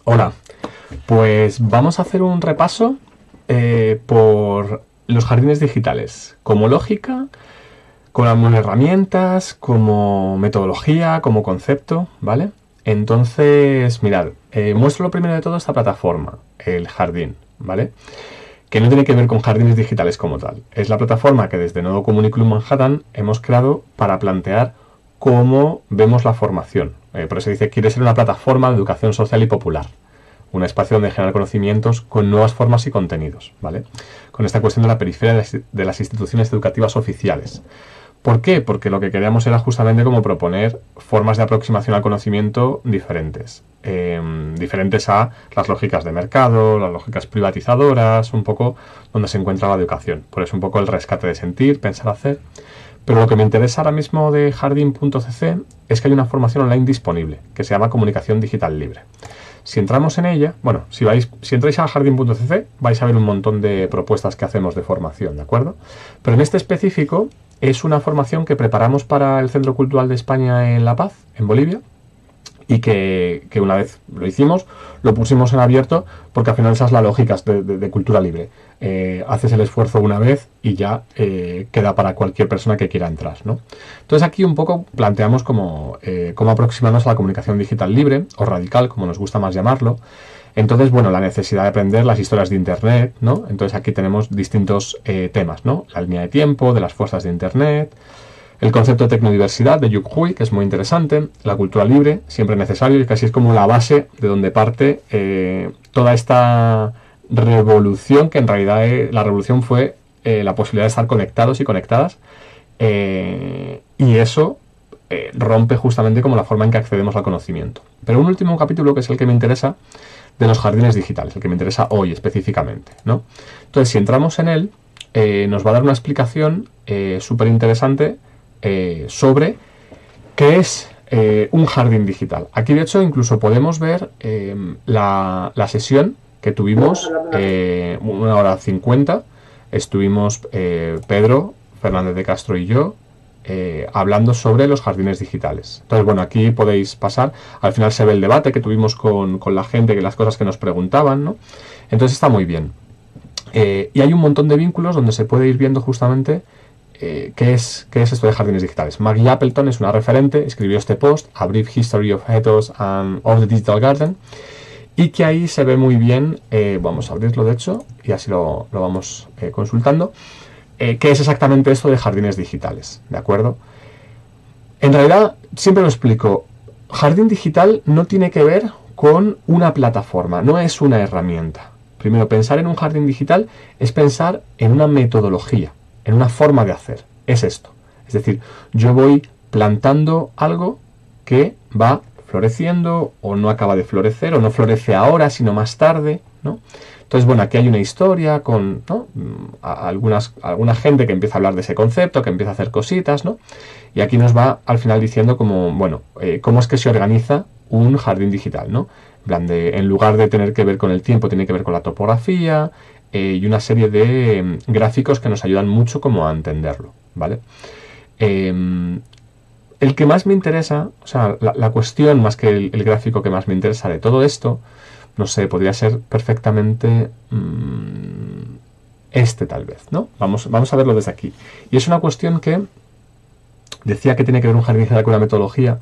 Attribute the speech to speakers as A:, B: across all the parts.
A: Hola, pues vamos a hacer un repaso por los jardines digitales, como lógica, como herramientas, como metodología, como concepto, ¿vale? Entonces, mirad, muestro lo primero de todo esta plataforma, el jardín, ¿vale? Que no tiene que ver con jardines digitales como tal. Es la plataforma que desde Nodo Communiculum Manhattan hemos creado para plantear cómo vemos la formación. Por eso dice, quiere ser una plataforma de educación social y popular, un espacio donde generar conocimientos con nuevas formas y contenidos, ¿vale? Con esta cuestión de la periferia de las instituciones educativas oficiales. ¿Por qué? Porque lo que queríamos era justamente como proponer formas de aproximación al conocimiento diferentes. Diferentes a las lógicas de mercado, las lógicas privatizadoras, un poco donde se encuentra la educación. Por eso un poco el rescate de sentir, pensar, hacer. Pero lo que me interesa ahora mismo de Jardín.cc es que hay una formación online disponible que se llama Comunicación Digital Libre. Si entramos en ella, bueno, si entráis a jardín.cc vais a ver un montón de propuestas que hacemos de formación, ¿de acuerdo? Pero en este específico es una formación que preparamos para el Centro Cultural de España en La Paz, en Bolivia, y que una vez lo hicimos, lo pusimos en abierto, porque al final esas son las lógicas de cultura libre. Haces el esfuerzo una vez y ya queda para cualquier persona que quiera entrar, ¿no? Entonces aquí un poco planteamos cómo aproximarnos a la comunicación digital libre, o radical, como nos gusta más llamarlo. Entonces, bueno, la necesidad de aprender las historias de Internet, ¿no? Entonces aquí tenemos distintos temas, ¿no? La línea de tiempo, de las fuerzas de Internet, el concepto de tecnodiversidad de Yuk Hui, que es muy interesante, la cultura libre, siempre necesario, y casi es como la base de donde parte toda esta revolución, que en realidad la revolución fue la posibilidad de estar conectados y conectadas, y eso rompe justamente como la forma en que accedemos al conocimiento. Pero un último capítulo, que es el que me interesa, de los jardines digitales, el que me interesa hoy específicamente, ¿no? Entonces, si entramos en él, nos va a dar una explicación súper interesante sobre qué es un jardín digital. Aquí, de hecho, incluso podemos ver la sesión que tuvimos, 1 hora 50. Estuvimos Pedro Fernández de Castro y yo hablando sobre los jardines digitales. Entonces, bueno, aquí podéis pasar. Al final se ve el debate que tuvimos con la gente, que las cosas que nos preguntaban, ¿no? Entonces está muy bien. Y hay un montón de vínculos donde se puede ir viendo justamente qué es esto de jardines digitales. Maggie Appleton es una referente, escribió este post, A Brief History of Ethos and of the Digital Garden, y que ahí se ve muy bien, vamos a abrirlo de hecho, y así lo vamos consultando, qué es exactamente esto de jardines digitales, ¿de acuerdo? En realidad, siempre lo explico, jardín digital no tiene que ver con una plataforma, no es una herramienta. Primero, pensar en un jardín digital es pensar en una metodología, en una forma de hacer. Es esto. Es decir, yo voy plantando algo que va floreciendo o no acaba de florecer o no florece ahora, sino más tarde, ¿no? Entonces, bueno, aquí hay una historia con, ¿no?, alguna gente que empieza a hablar de ese concepto, que empieza a hacer cositas, ¿no? Y aquí nos va al final diciendo como, bueno, cómo es que se organiza un jardín digital, ¿no? En lugar de tener que ver con el tiempo, tiene que ver con la topografía y una serie de gráficos que nos ayudan mucho como a entenderlo, ¿vale? El que más me interesa, o sea, la cuestión más que el gráfico que más me interesa de todo esto, no sé, podría ser perfectamente este tal vez, ¿no? Vamos a verlo desde aquí. Y es una cuestión que decía que tiene que ver un jardín digital con una metodología,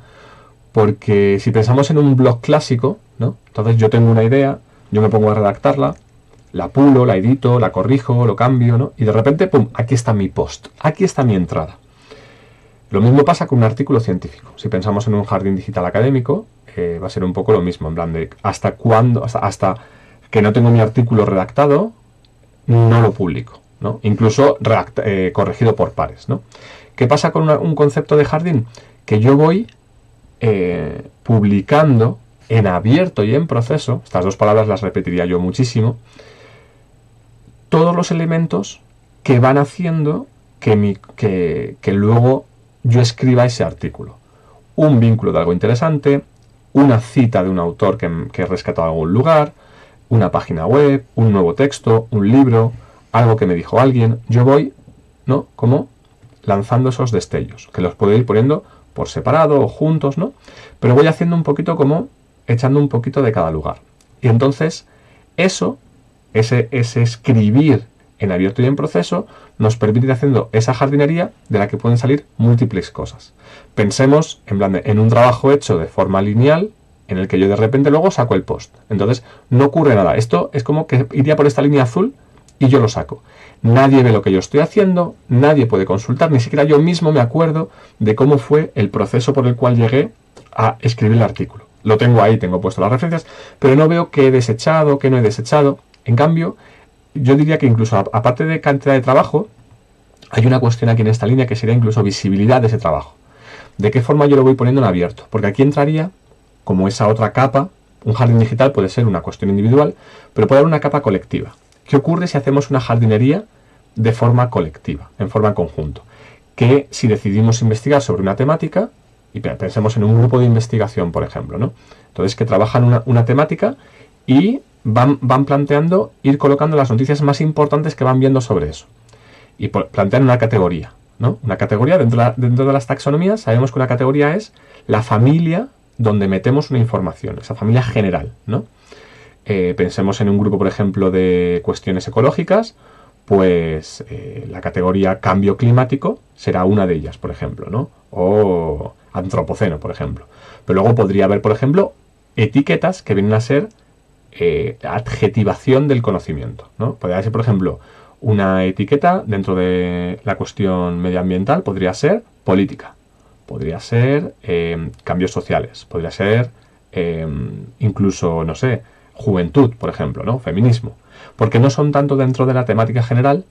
A: porque si pensamos en un blog clásico, ¿no? Entonces yo tengo una idea, yo me pongo a redactarla, la pulo, la edito, la corrijo, lo cambio, ¿no? Y de repente, ¡pum!, aquí está mi post, aquí está mi entrada. Lo mismo pasa con un artículo científico. Si pensamos en un jardín digital académico, va a ser un poco lo mismo, en plan de hasta que no tengo mi artículo redactado, no lo publico, ¿no? Incluso corregido por pares, ¿no? ¿Qué pasa con un concepto de jardín? Que yo voy publicando en abierto y en proceso, estas dos palabras las repetiría yo muchísimo, todos los elementos que van haciendo que luego yo escriba ese artículo. Un vínculo de algo interesante, una cita de un autor que he rescatado en algún lugar, una página web, un nuevo texto, un libro, algo que me dijo alguien. Yo voy, ¿no?, como lanzando esos destellos, que los puedo ir poniendo por separado o juntos, ¿no? Pero voy haciendo un poquito como echando un poquito de cada lugar. Y entonces ese escribir en abierto y en proceso nos permite ir haciendo esa jardinería de la que pueden salir múltiples cosas. Pensemos en un trabajo hecho de forma lineal en el que yo de repente luego saco el post. Entonces no ocurre nada. Esto es como que iría por esta línea azul y yo lo saco. Nadie ve lo que yo estoy haciendo, nadie puede consultar, ni siquiera yo mismo me acuerdo de cómo fue el proceso por el cual llegué a escribir el artículo. Lo tengo ahí, tengo puesto las referencias, pero no veo qué he desechado, qué no he desechado. En cambio, yo diría que incluso aparte de cantidad de trabajo, hay una cuestión aquí en esta línea que sería incluso visibilidad de ese trabajo. ¿De qué forma yo lo voy poniendo en abierto? Porque aquí entraría como esa otra capa. Un jardín digital puede ser una cuestión individual, pero puede haber una capa colectiva. ¿Qué ocurre si hacemos una jardinería de forma colectiva, en forma en conjunto? Que si decidimos investigar sobre una temática, y pensemos en un grupo de investigación, por ejemplo, ¿no? Entonces, que trabajan una temática y van planteando, ir colocando las noticias más importantes que van viendo sobre eso. Y plantean una categoría, ¿no? Una categoría dentro de las taxonomías. Sabemos que una categoría es la familia donde metemos una información, esa familia general, ¿no? Pensemos en un grupo, por ejemplo, de cuestiones ecológicas, pues la categoría cambio climático será una de ellas, por ejemplo, ¿no? O antropoceno, por ejemplo. Pero luego podría haber, por ejemplo, etiquetas que vienen a ser adjetivación del conocimiento, ¿no? Podría ser, por ejemplo, una etiqueta dentro de la cuestión medioambiental, podría ser política, podría ser cambios sociales, podría ser incluso, no sé, juventud, por ejemplo, ¿no? Feminismo. Porque no son tanto dentro de la temática general,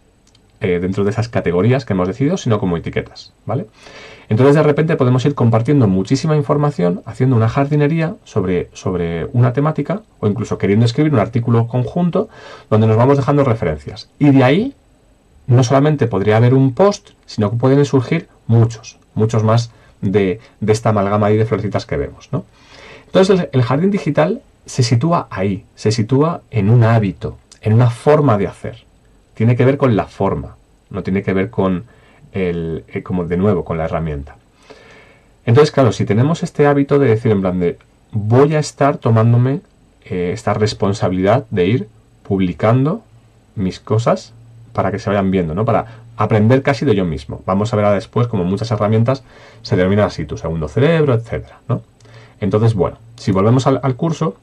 A: dentro de esas categorías que hemos decidido, sino como etiquetas, ¿vale? Entonces de repente podemos ir compartiendo muchísima información, haciendo una jardinería sobre una temática, o incluso queriendo escribir un artículo conjunto donde nos vamos dejando referencias. Y de ahí no solamente podría haber un post, sino que pueden surgir muchos más de esta amalgama ahí de florecitas que vemos, ¿no? Entonces el jardín digital se sitúa ahí, se sitúa en un hábito, en una forma de hacer. Tiene que ver con la forma, no tiene que ver con como de nuevo, con la herramienta. Entonces, claro, si tenemos este hábito de decir en plan de voy a estar tomándome esta responsabilidad de ir publicando mis cosas para que se vayan viendo, ¿no? Para aprender casi de yo mismo. Vamos a ver después como muchas herramientas se denominan así, tu segundo cerebro, etcétera, ¿no? Entonces, bueno, si volvemos al curso,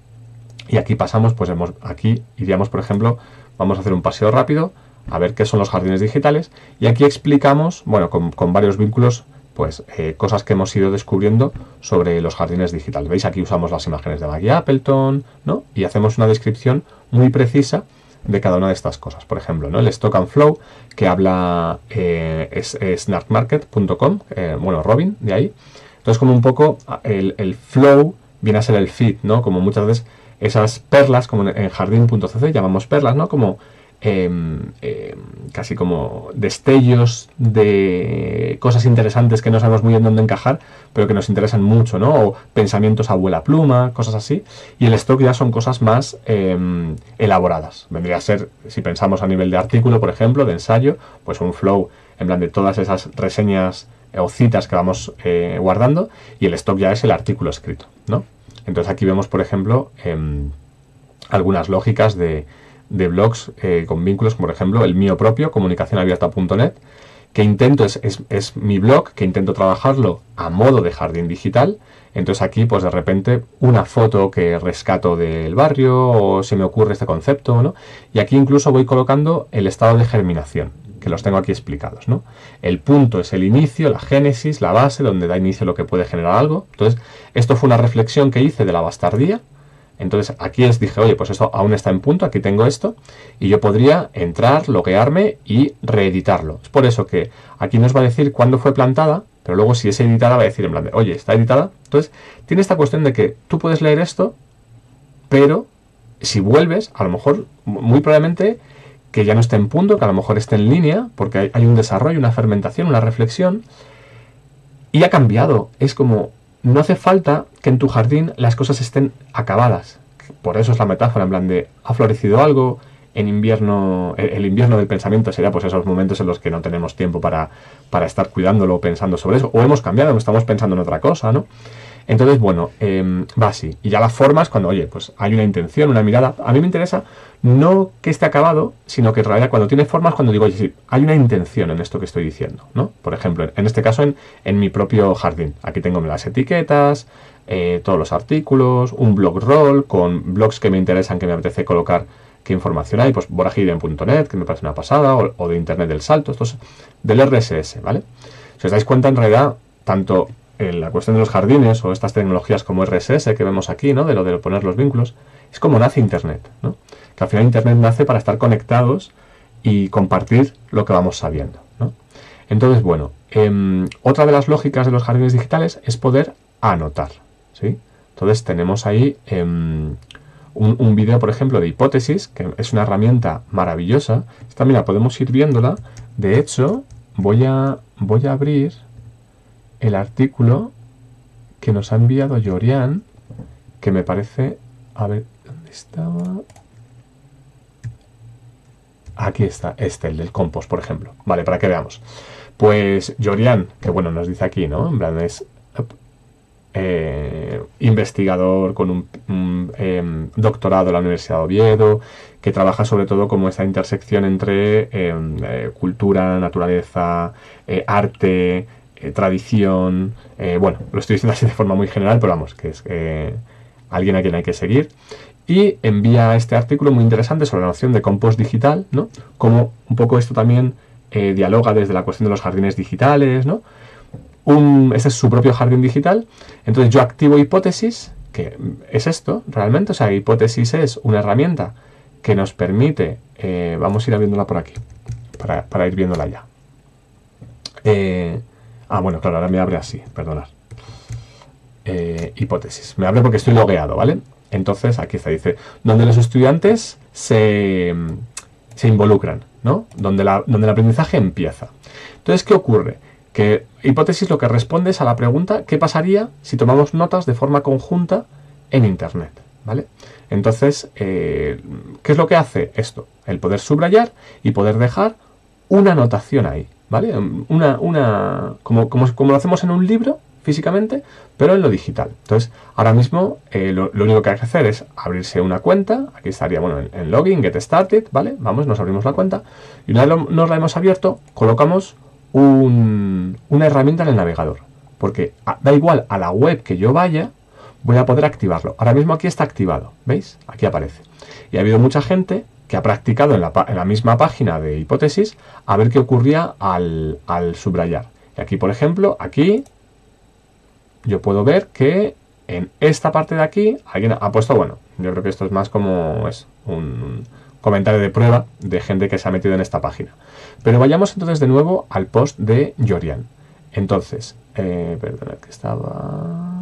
A: y aquí pasamos, pues aquí iríamos, por ejemplo, vamos a hacer un paseo rápido, a ver qué son los jardines digitales, y aquí explicamos, bueno, con varios vínculos, pues cosas que hemos ido descubriendo sobre los jardines digitales. ¿Veis? Aquí usamos las imágenes de Maggie Appleton, ¿no? Y hacemos una descripción muy precisa de cada una de estas cosas. Por ejemplo, ¿no? El Stock and Flow, que habla es snarkmarket.com, bueno, Robin, de ahí. Entonces, como un poco el flow viene a ser el feed, ¿no? Como muchas veces esas perlas, como en jardín.cc llamamos perlas, ¿no? Como casi como destellos de cosas interesantes que no sabemos muy bien dónde encajar, pero que nos interesan mucho, ¿no? O pensamientos abuela pluma, cosas así. Y el stock ya son cosas más elaboradas. Vendría a ser, si pensamos a nivel de artículo, por ejemplo, de ensayo, pues un flow en plan de todas esas reseñas o citas que vamos guardando, y el stock ya es el artículo escrito, ¿no? Entonces aquí vemos, por ejemplo, algunas lógicas de blogs con vínculos, como por ejemplo el mío propio, comunicacionabierta.net, que intento, es mi blog, que intento trabajarlo a modo de jardín digital. Entonces aquí, pues de repente, una foto que rescato del barrio, o se me ocurre este concepto, ¿no? Y aquí incluso voy colocando el estado de germinación, que los tengo aquí explicados, ¿no? El punto es el inicio, la génesis, la base, donde da inicio lo que puede generar algo. Entonces, esto fue una reflexión que hice de la bastardía. Entonces, aquí dije, oye, pues esto aún está en punto, aquí tengo esto, y yo podría entrar, loguearme y reeditarlo. Es por eso que aquí nos va a decir cuándo fue plantada, pero luego si es editada va a decir en plan de, oye, está editada. Entonces, tiene esta cuestión de que tú puedes leer esto, pero si vuelves, a lo mejor, muy probablemente, que ya no esté en punto, que a lo mejor esté en línea, porque hay un desarrollo, una fermentación, una reflexión, y ha cambiado. Es como, no hace falta que en tu jardín las cosas estén acabadas. Por eso es la metáfora, en plan de, ha florecido algo, en invierno, el invierno del pensamiento sería pues esos momentos en los que no tenemos tiempo para estar cuidándolo o pensando sobre eso, o hemos cambiado, estamos pensando en otra cosa, ¿no? Entonces, bueno, va así. Y ya las formas, cuando, oye, pues hay una intención, una mirada. A mí me interesa no que esté acabado, sino que en realidad cuando tiene formas, cuando digo, oye, sí, hay una intención en esto que estoy diciendo, ¿no? Por ejemplo, en este caso, en mi propio jardín. Aquí tengo las etiquetas, todos los artículos, un blog roll con blogs que me interesan, que me apetece colocar qué información hay, pues borajiden.net, que me parece una pasada, o de Internet del Salto, estos del RSS, ¿vale? Si os dais cuenta, en realidad, tanto en la cuestión de los jardines o estas tecnologías como RSS que vemos aquí, ¿no? De lo de poner los vínculos, es como nace Internet, ¿no? Que al final Internet nace para estar conectados y compartir lo que vamos sabiendo, ¿no? Entonces, bueno, otra de las lógicas de los jardines digitales es poder anotar, ¿sí? Entonces tenemos ahí un vídeo, por ejemplo, de hipótesis, que es una herramienta maravillosa. Esta, mira, podemos ir viéndola. De hecho, voy a abrir el artículo que nos ha enviado Jorian, que me parece... A ver, ¿dónde estaba? Aquí está, el del compost, por ejemplo. Vale, para que veamos. Pues Jorian, que bueno, nos dice aquí, ¿no? En plan es investigador con un doctorado en la Universidad de Oviedo, que trabaja sobre todo como esta intersección entre cultura, naturaleza, arte, tradición. Bueno, lo estoy diciendo así de forma muy general, pero vamos, que es alguien a quien hay que seguir. Y envía este artículo muy interesante sobre la noción de compost digital, ¿no? Como un poco esto también dialoga desde la cuestión de los jardines digitales, ¿no? Este es su propio jardín digital. Entonces yo activo hipótesis, que es esto realmente. O sea, hipótesis es una herramienta que nos permite, vamos a ir viéndola por aquí, para ir viéndola ya. Bueno, claro, ahora me abre así, perdonad. Hipótesis, me abre porque estoy logueado, ¿vale? Entonces aquí está, dice, donde los estudiantes se involucran, ¿no? Donde el aprendizaje empieza. Entonces, ¿qué ocurre? Que hipótesis lo que responde es a la pregunta ¿qué pasaría si tomamos notas de forma conjunta en Internet? ¿Vale? Entonces, ¿qué es lo que hace esto? El poder subrayar y poder dejar una anotación ahí, ¿vale? Como lo hacemos en un libro físicamente, pero en lo digital. Entonces, ahora mismo lo único que hay que hacer es abrirse una cuenta. Aquí estaría, bueno, en login, get started, ¿vale? Vamos, nos abrimos la cuenta y una vez nos la hemos abierto, colocamos una herramienta en el navegador, porque da igual a la web que yo vaya, voy a poder activarlo. Ahora mismo aquí está activado, ¿veis? Aquí aparece. Y ha habido mucha gente que ha practicado en la misma página de hipótesis a ver qué ocurría al subrayar. Y aquí, por ejemplo, aquí yo puedo ver que en esta parte de aquí alguien ha puesto, bueno, yo creo que esto es más como un comentario de prueba de gente que se ha metido en esta página. Pero vayamos entonces de nuevo al post de Jorian. Entonces, perdonad que estaba...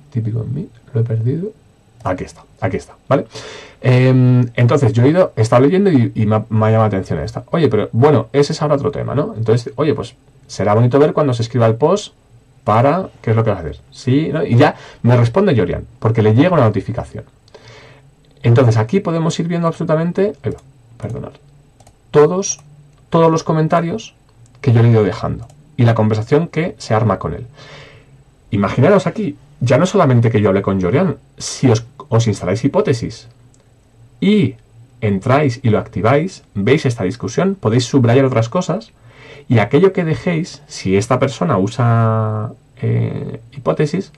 A: típico en mí, lo he perdido. Aquí está, ¿vale? Entonces yo he estado leyendo y me ha llamado la atención esta. Oye, pero bueno, ese es ahora otro tema, ¿no? Entonces, oye, pues será bonito ver cuando se escriba el post para... ¿Qué es lo que vas a hacer? Sí, ¿no? Y ya me responde Jorian, porque le llega una notificación. Entonces aquí podemos ir viendo absolutamente... perdonad. Todos los comentarios que yo le he ido dejando. Y la conversación que se arma con él. Imaginaros aquí, ya no solamente que yo hable con Jorian, si os instaláis hipótesis y entráis y lo activáis, veis esta discusión, podéis subrayar otras cosas y aquello que dejéis, si esta persona usa hipótesis,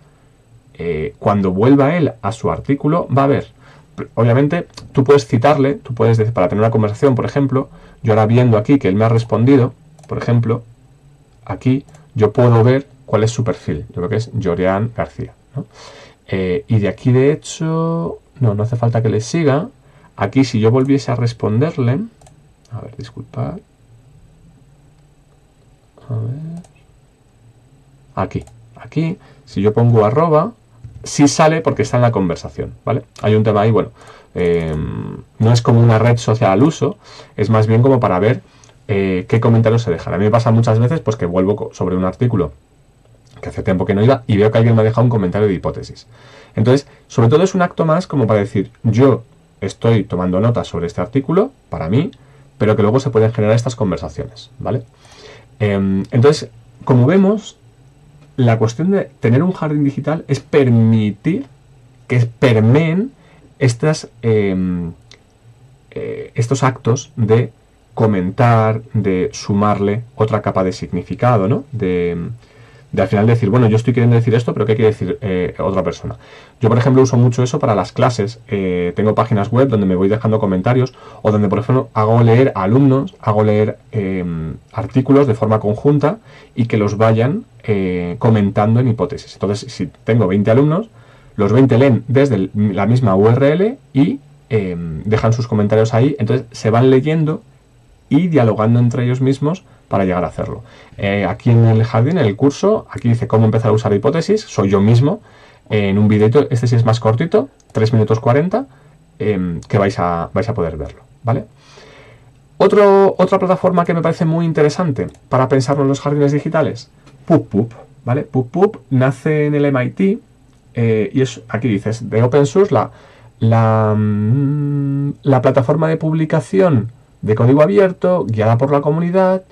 A: cuando vuelva él a su artículo va a ver. Obviamente tú puedes citarle, tú puedes decir, para tener una conversación, por ejemplo, yo ahora viendo aquí que él me ha respondido, por ejemplo, aquí yo puedo ver cuál es su perfil. Yo creo que es Jorian García, ¿no? Y de aquí, de hecho, no hace falta que le siga. Aquí, si yo volviese a responderle... A ver, disculpad. A ver... Aquí, si yo pongo @, sí sale porque está en la conversación, ¿vale? Hay un tema ahí, bueno, no es como una red social al uso, es más bien como para ver qué comentarios se dejan. A mí me pasa muchas veces pues que vuelvo sobre un artículo que hace tiempo que no iba y veo que alguien me ha dejado un comentario de hipótesis. Entonces, sobre todo es un acto más como para decir, yo estoy tomando notas sobre este artículo, para mí, pero que luego se pueden generar estas conversaciones, ¿vale? Entonces, como vemos, la cuestión de tener un jardín digital es permitir que permeen estos actos de comentar, de sumarle otra capa de significado, ¿no? De al final decir, bueno, yo estoy queriendo decir esto, pero ¿qué quiere decir otra persona? Yo, por ejemplo, uso mucho eso para las clases. Tengo páginas web donde me voy dejando comentarios o donde, por ejemplo, hago leer a alumnos, hago leer artículos de forma conjunta y que los vayan comentando en hipótesis. Entonces, si tengo 20 alumnos, los 20 leen desde la misma URL y dejan sus comentarios ahí. Entonces, se van leyendo y dialogando entre ellos mismos para llegar a hacerlo. Aquí en el jardín, en el curso, aquí dice cómo empezar a usar hipótesis, soy yo mismo, en un videito, este sí es más cortito, 3 minutos 40, que vais a poder verlo, ¿vale? Otra plataforma que me parece muy interesante para pensar en los jardines digitales, PubPub, ¿vale? PubPub nace en el MIT y es, aquí dices, de open source, la plataforma de publicación de código abierto, guiada por la comunidad,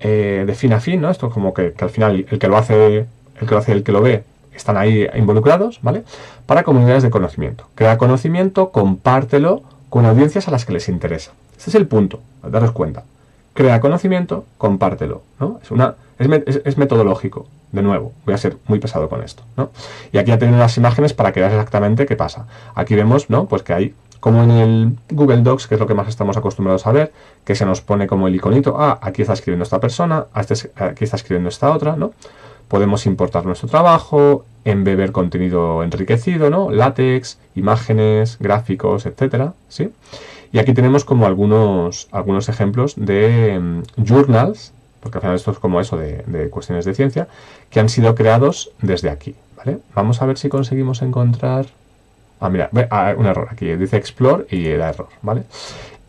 A: de fin a fin, ¿no? Esto es como que al final el que lo hace y el que lo ve están ahí involucrados, ¿vale? Para comunidades de conocimiento. Crea conocimiento, compártelo con audiencias a las que les interesa. Este es el punto, daros cuenta. Crea conocimiento, compártelo, ¿no? Es metodológico. De nuevo, voy a ser muy pesado con esto, ¿no? Y aquí ya tengo unas imágenes para que veáis exactamente qué pasa. Aquí vemos, ¿no? Pues que hay, como en el Google Docs, que es lo que más estamos acostumbrados a ver, que se nos pone como el iconito, aquí está escribiendo esta persona, aquí está escribiendo esta otra, ¿no? Podemos importar nuestro trabajo, embeber contenido enriquecido, ¿no? Látex, imágenes, gráficos, etcétera, ¿sí? Y aquí tenemos como algunos ejemplos de journals, porque al final esto es como eso de cuestiones de ciencia, que han sido creados desde aquí, ¿vale? Vamos a ver si conseguimos encontrar... mira, un error aquí, dice Explore y da error, ¿vale?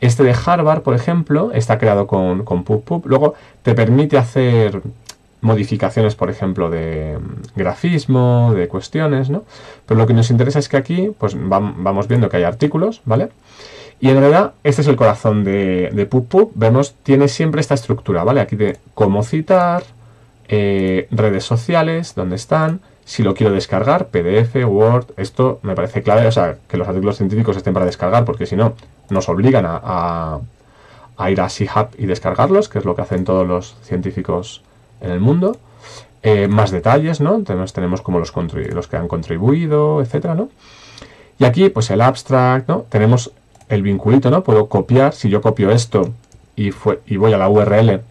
A: Este de Harvard, por ejemplo, está creado con PubPub. Luego te permite hacer modificaciones, por ejemplo, de grafismo, de cuestiones, ¿no? Pero lo que nos interesa es que aquí, pues vamos viendo que hay artículos, ¿vale? Y en realidad, este es el corazón de PubPub. Vemos, tiene siempre esta estructura, ¿vale? Aquí de cómo citar, redes sociales, dónde están, si lo quiero descargar, PDF, Word, esto me parece clave, o sea, que los artículos científicos estén para descargar, porque si no, nos obligan a ir a Sci-Hub y descargarlos, que es lo que hacen todos los científicos en el mundo. Más detalles, ¿no? Tenemos como los que han contribuido, etcétera, ¿no? Y aquí, pues el abstract, ¿no? Tenemos el vinculito, ¿no? Puedo copiar, si yo copio esto y voy a la URL,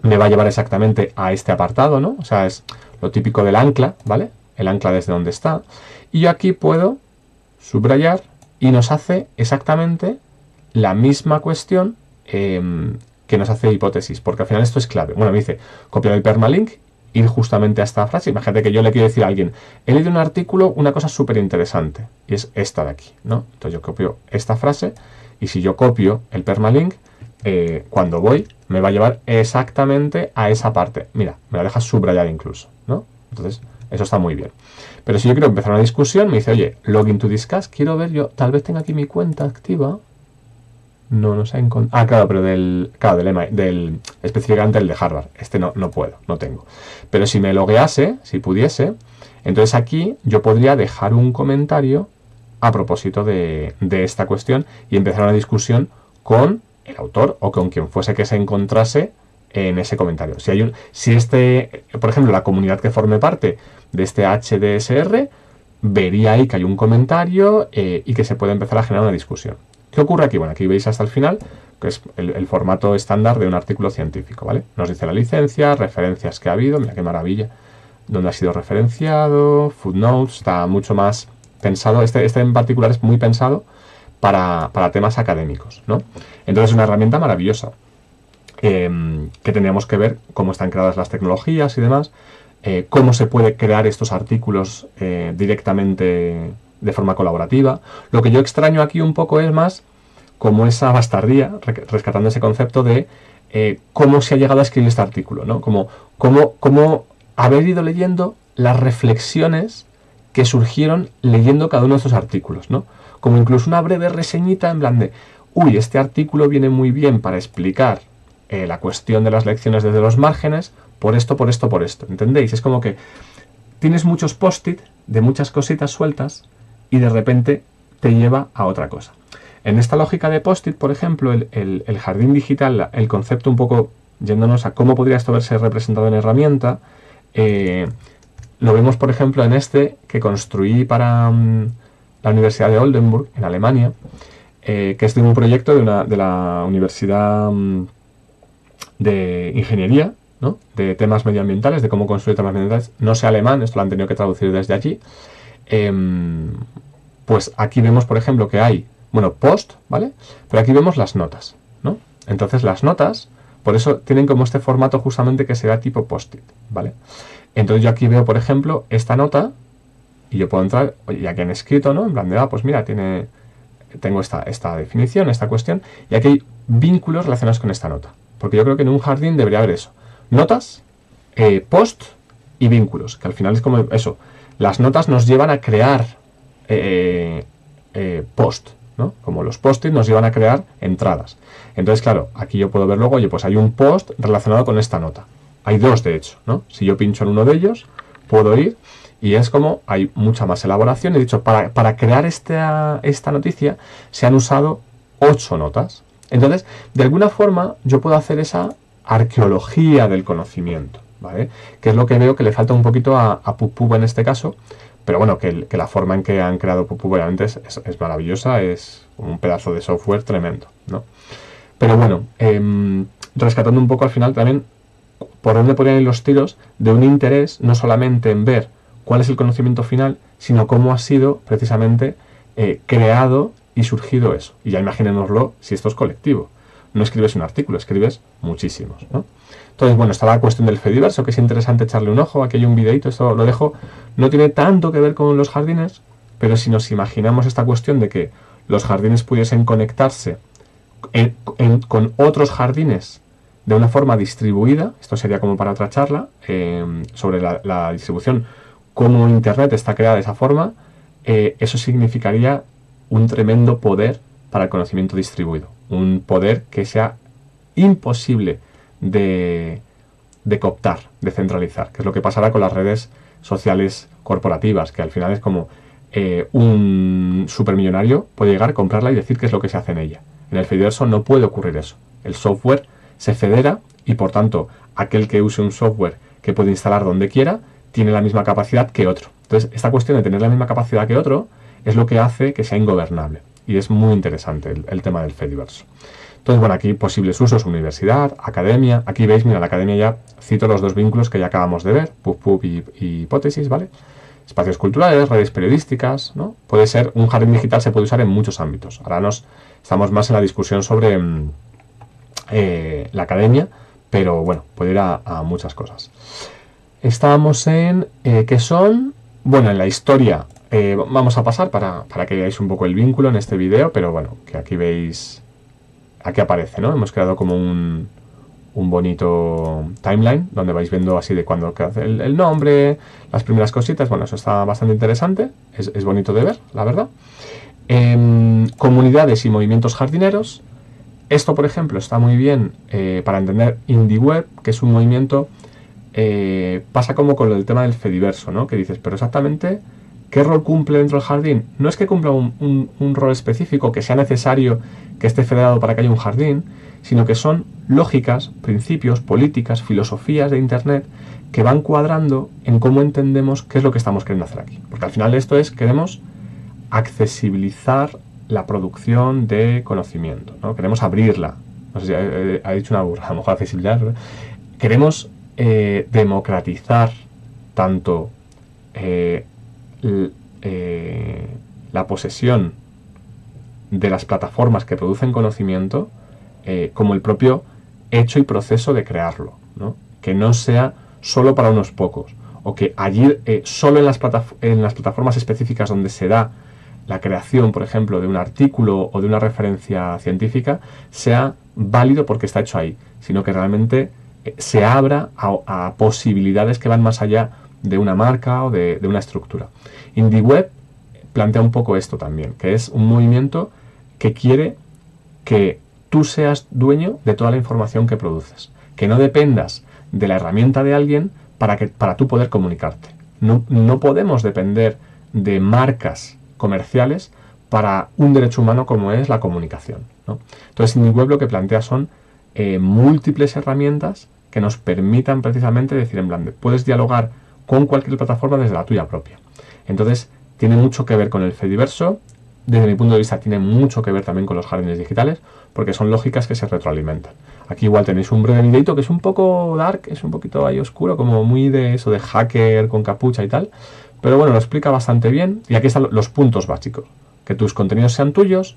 A: me va a llevar exactamente a este apartado, ¿no? O sea, es lo típico del ancla, ¿vale? El ancla desde donde está. Y yo aquí puedo subrayar y nos hace exactamente la misma cuestión que nos hace hipótesis, porque al final esto es clave. Bueno, me dice copiar el permalink, ir justamente a esta frase. Imagínate que yo le quiero decir a alguien, he leído un artículo, una cosa súper interesante, y es esta de aquí, ¿no? Entonces yo copio esta frase, y si yo copio el permalink, cuando voy, me va a llevar exactamente a esa parte. Mira, me la deja subrayar incluso, ¿no? Entonces, eso está muy bien. Pero si yo quiero empezar una discusión, me dice, oye, login to discuss, quiero ver, yo tal vez tenga aquí mi cuenta activa. No se ha encontrado. Claro, pero específicamente el de Harvard. Este no puedo, no tengo. Pero si me loguease, si pudiese, entonces aquí yo podría dejar un comentario a propósito de esta cuestión y empezar una discusión con el autor o con quien fuese que se encontrase en ese comentario. Por ejemplo, la comunidad que forme parte de este HDSR vería ahí que hay un comentario y que se puede empezar a generar una discusión. ¿Qué ocurre aquí? Bueno, aquí veis hasta el final, que es el formato estándar de un artículo científico, ¿vale? Nos dice la licencia, referencias que ha habido, mira qué maravilla, dónde ha sido referenciado, footnotes, está mucho más pensado, este en particular es muy pensado para temas académicos, ¿no? Entonces es una herramienta maravillosa, que tendríamos que ver cómo están creadas las tecnologías y demás, cómo se puede crear estos artículos directamente de forma colaborativa. Lo que yo extraño aquí un poco es más como esa bastardía, rescatando ese concepto de cómo se ha llegado a escribir este artículo, ¿no? Como haber ido leyendo las reflexiones que surgieron leyendo cada uno de estos artículos, ¿no? Como incluso una breve reseñita en plan de, este artículo viene muy bien para explicar la cuestión de las lecciones desde los márgenes, por esto, ¿entendéis? Es como que tienes muchos post-it de muchas cositas sueltas y de repente te lleva a otra cosa. En esta lógica de post-it, por ejemplo, el jardín digital, el concepto un poco yéndonos a cómo podría esto verse representado en herramienta, lo vemos, por ejemplo, en este que construí para la Universidad de Oldenburg, en Alemania, que es de un proyecto de la Universidad de Ingeniería, ¿no? De temas medioambientales, de cómo construir temas medioambientales. No sé alemán, esto lo han tenido que traducir desde allí. Pues aquí vemos, por ejemplo, que hay, bueno, post, ¿vale? Pero aquí vemos las notas, ¿no? Entonces las notas, por eso tienen como este formato justamente que será tipo post-it, ¿vale? Entonces yo aquí veo, por ejemplo, esta nota y yo puedo entrar, oye, ya que han escrito, ¿no? En plan de, pues mira, tengo esta definición, esta cuestión, y aquí hay vínculos relacionados con esta nota. Porque yo creo que en un jardín debería haber eso. Notas, post y vínculos, que al final es como eso. Las notas nos llevan a crear post, ¿no? Como los post-it nos llevan a crear entradas. Entonces, claro, aquí yo puedo ver luego, oye, pues hay un post relacionado con esta nota. Hay dos, de hecho, ¿no? Si yo pincho en uno de ellos, puedo ir y es como hay mucha más elaboración. He dicho, para crear esta noticia se han usado 8 notas. Entonces, de alguna forma, yo puedo hacer esa arqueología del conocimiento, ¿vale? Que es lo que veo que le falta un poquito a PubPub en este caso, pero bueno, que la forma en que han creado PubPub obviamente es maravillosa, es un pedazo de software tremendo, ¿no? Pero bueno, rescatando un poco al final también por dónde podrían ir los tiros de un interés no solamente en ver cuál es el conocimiento final, sino cómo ha sido precisamente creado y surgido eso. Y ya imaginémoslo si esto es colectivo. No escribes un artículo, escribes muchísimos, ¿no? Entonces, bueno, está la cuestión del Fediverso, que es interesante echarle un ojo. Aquí hay un videito, esto lo dejo. No tiene tanto que ver con los jardines, pero si nos imaginamos esta cuestión de que los jardines pudiesen conectarse con otros jardines de una forma distribuida, esto sería como para otra charla, sobre la distribución, cómo Internet está creada de esa forma, eso significaría un tremendo poder para el conocimiento distribuido. Un poder que sea imposible de cooptar, de centralizar, que es lo que pasará con las redes sociales corporativas, que al final es como un supermillonario puede llegar, comprarla y decir qué es lo que se hace en ella. En el Fediverso no puede ocurrir eso. El software se federa y por tanto aquel que use un software que puede instalar donde quiera tiene la misma capacidad que otro. Entonces esta cuestión de tener la misma capacidad que otro es lo que hace que sea ingobernable y es muy interesante el tema del Fediverso. Entonces, bueno, aquí posibles usos, universidad, academia. Aquí veis, mira, la academia ya cito los dos vínculos que ya acabamos de ver, PubPub y hipótesis, ¿vale? Espacios culturales, redes periodísticas, ¿no? Puede ser, un jardín digital se puede usar en muchos ámbitos. Ahora estamos más en la discusión sobre la academia, pero bueno, puede ir a muchas cosas. Estábamos en ¿qué son? Bueno, en la historia vamos a pasar para que veáis un poco el vínculo en este vídeo, pero bueno, que aquí veis, aquí aparece, ¿no? Hemos creado como un bonito timeline donde vais viendo así de cuando hace el nombre, las primeras cositas. Bueno, eso está bastante interesante, es bonito de ver, la verdad. Comunidades y movimientos jardineros. Esto, por ejemplo, está muy bien para entender IndieWeb, que es un movimiento, pasa como con el tema del Fediverso, ¿no? Que dices, pero exactamente, ¿qué rol cumple dentro del jardín? No es que cumpla un rol específico, que sea necesario que esté federado para que haya un jardín, sino que son lógicas, principios, políticas, filosofías de Internet que van cuadrando en cómo entendemos qué es lo que estamos queriendo hacer aquí. Porque al final esto es, queremos accesibilizar la producción de conocimiento, ¿no? Queremos abrirla. No sé si ha dicho una burla, a lo mejor accesibilidad. Queremos democratizar tanto la posesión de las plataformas que producen conocimiento como el propio hecho y proceso de crearlo, ¿no? Que no sea solo para unos pocos, o que allí solo en las plataformas específicas donde se da la creación, por ejemplo, de un artículo o de una referencia científica sea válido porque está hecho ahí, sino que realmente se abra a posibilidades que van más allá de una marca o de una estructura. IndieWeb plantea un poco esto también, que es un movimiento que quiere que tú seas dueño de toda la información que produces, que no dependas de la herramienta de alguien para tú poder comunicarte. No podemos depender de marcas comerciales para un derecho humano como es la comunicación, ¿no? Entonces, IndieWeb lo que plantea son múltiples herramientas que nos permitan precisamente decir en plan, puedes dialogar con cualquier plataforma desde la tuya propia. Entonces, tiene mucho que ver con el Fediverso. Desde mi punto de vista, tiene mucho que ver también con los jardines digitales, porque son lógicas que se retroalimentan. Aquí igual tenéis un breve videito que es un poco dark, es un poquito ahí oscuro, como muy de eso de hacker con capucha y tal. Pero bueno, lo explica bastante bien. Y aquí están los puntos básicos. Que tus contenidos sean tuyos,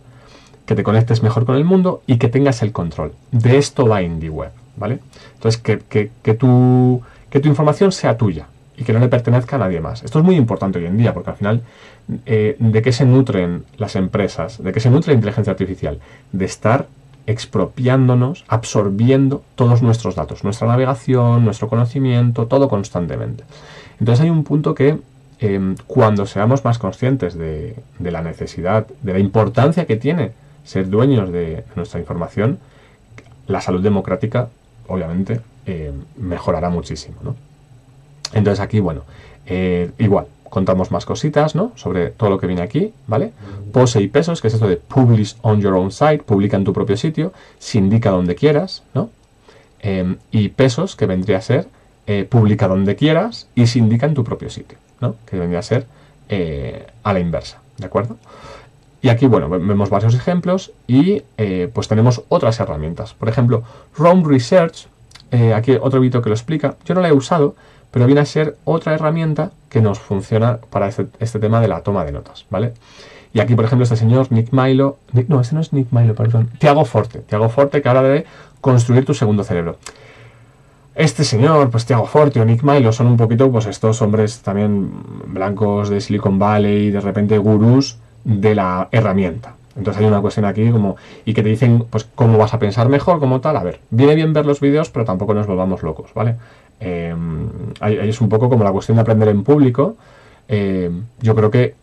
A: que te conectes mejor con el mundo y que tengas el control. De esto va IndieWeb, ¿vale? Entonces, que tu información sea tuya y que no le pertenezca a nadie más. Esto es muy importante hoy en día, porque al final, ¿de qué se nutren las empresas? ¿De qué se nutre la inteligencia artificial? De estar expropiándonos, absorbiendo todos nuestros datos, nuestra navegación, nuestro conocimiento, todo constantemente. Entonces hay un punto que cuando seamos más conscientes de la necesidad, de la importancia que tiene ser dueños de nuestra información, la salud democrática, obviamente, mejorará muchísimo, ¿no? Entonces aquí, bueno, igual, contamos más cositas, ¿no? Sobre todo lo que viene aquí, ¿vale? Pose y pesos, que es esto de publish on your own site, publica en tu propio sitio, se indica donde quieras, ¿no? Y pesos, que vendría a ser publica donde quieras y se indica en tu propio sitio, ¿no? Que vendría a ser a la inversa, ¿de acuerdo? Y aquí, bueno, vemos varios ejemplos y pues tenemos otras herramientas. Por ejemplo, Roam Research, aquí otro vídeo que lo explica. Yo no la he usado, pero viene a ser otra herramienta que nos funciona para este tema de la toma de notas, ¿vale? Y aquí, por ejemplo, este señor, Nick Milo... No, este no es Nick Milo, perdón. Tiago Forte, que habla de construir tu segundo cerebro. Este señor, pues Tiago Forte o Nick Milo son un poquito, pues estos hombres también blancos de Silicon Valley, de repente gurús de la herramienta. Entonces hay una cuestión aquí como, y que te dicen, pues, cómo vas a pensar mejor, como tal. A ver, viene bien ver los vídeos, pero tampoco nos volvamos locos, ¿vale? Ahí es un poco como la cuestión de aprender en público. Yo creo que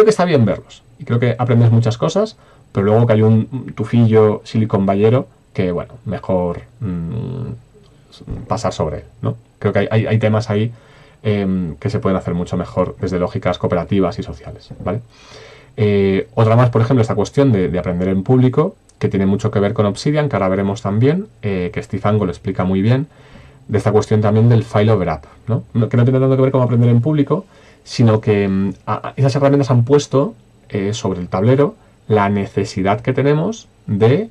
A: está bien verlos, y creo que aprendes muchas cosas, pero luego que hay un tufillo Silicon Vallero que, bueno, mejor pasar sobre él, ¿no? Creo que hay temas ahí que se pueden hacer mucho mejor desde lógicas cooperativas y sociales, ¿vale? Otra más, por ejemplo, esta cuestión de aprender en público, que tiene mucho que ver con Obsidian, que ahora veremos también, que Steve Angle lo explica muy bien, de esta cuestión también del file over app, ¿no? Que no tiene tanto que ver con aprender en público, sino que esas herramientas han puesto sobre el tablero la necesidad que tenemos de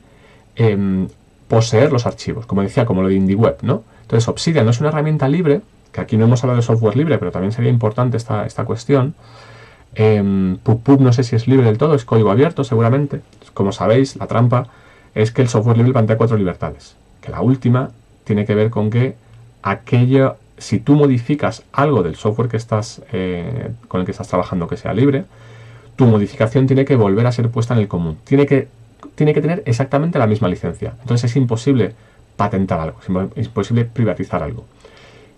A: poseer los archivos, como decía, como lo de IndieWeb, ¿no? Entonces, Obsidian no es una herramienta libre, que aquí no hemos hablado de software libre, pero también sería importante esta cuestión. PubPub no sé si es libre del todo, es código abierto seguramente. Como sabéis, la trampa es que el software libre plantea 4 libertades, que la última tiene que ver con que si tú modificas algo del software que con el que estás trabajando que sea libre, tu modificación tiene que volver a ser puesta en el común, tiene que tener exactamente la misma licencia. Entonces es imposible patentar algo, es imposible privatizar algo.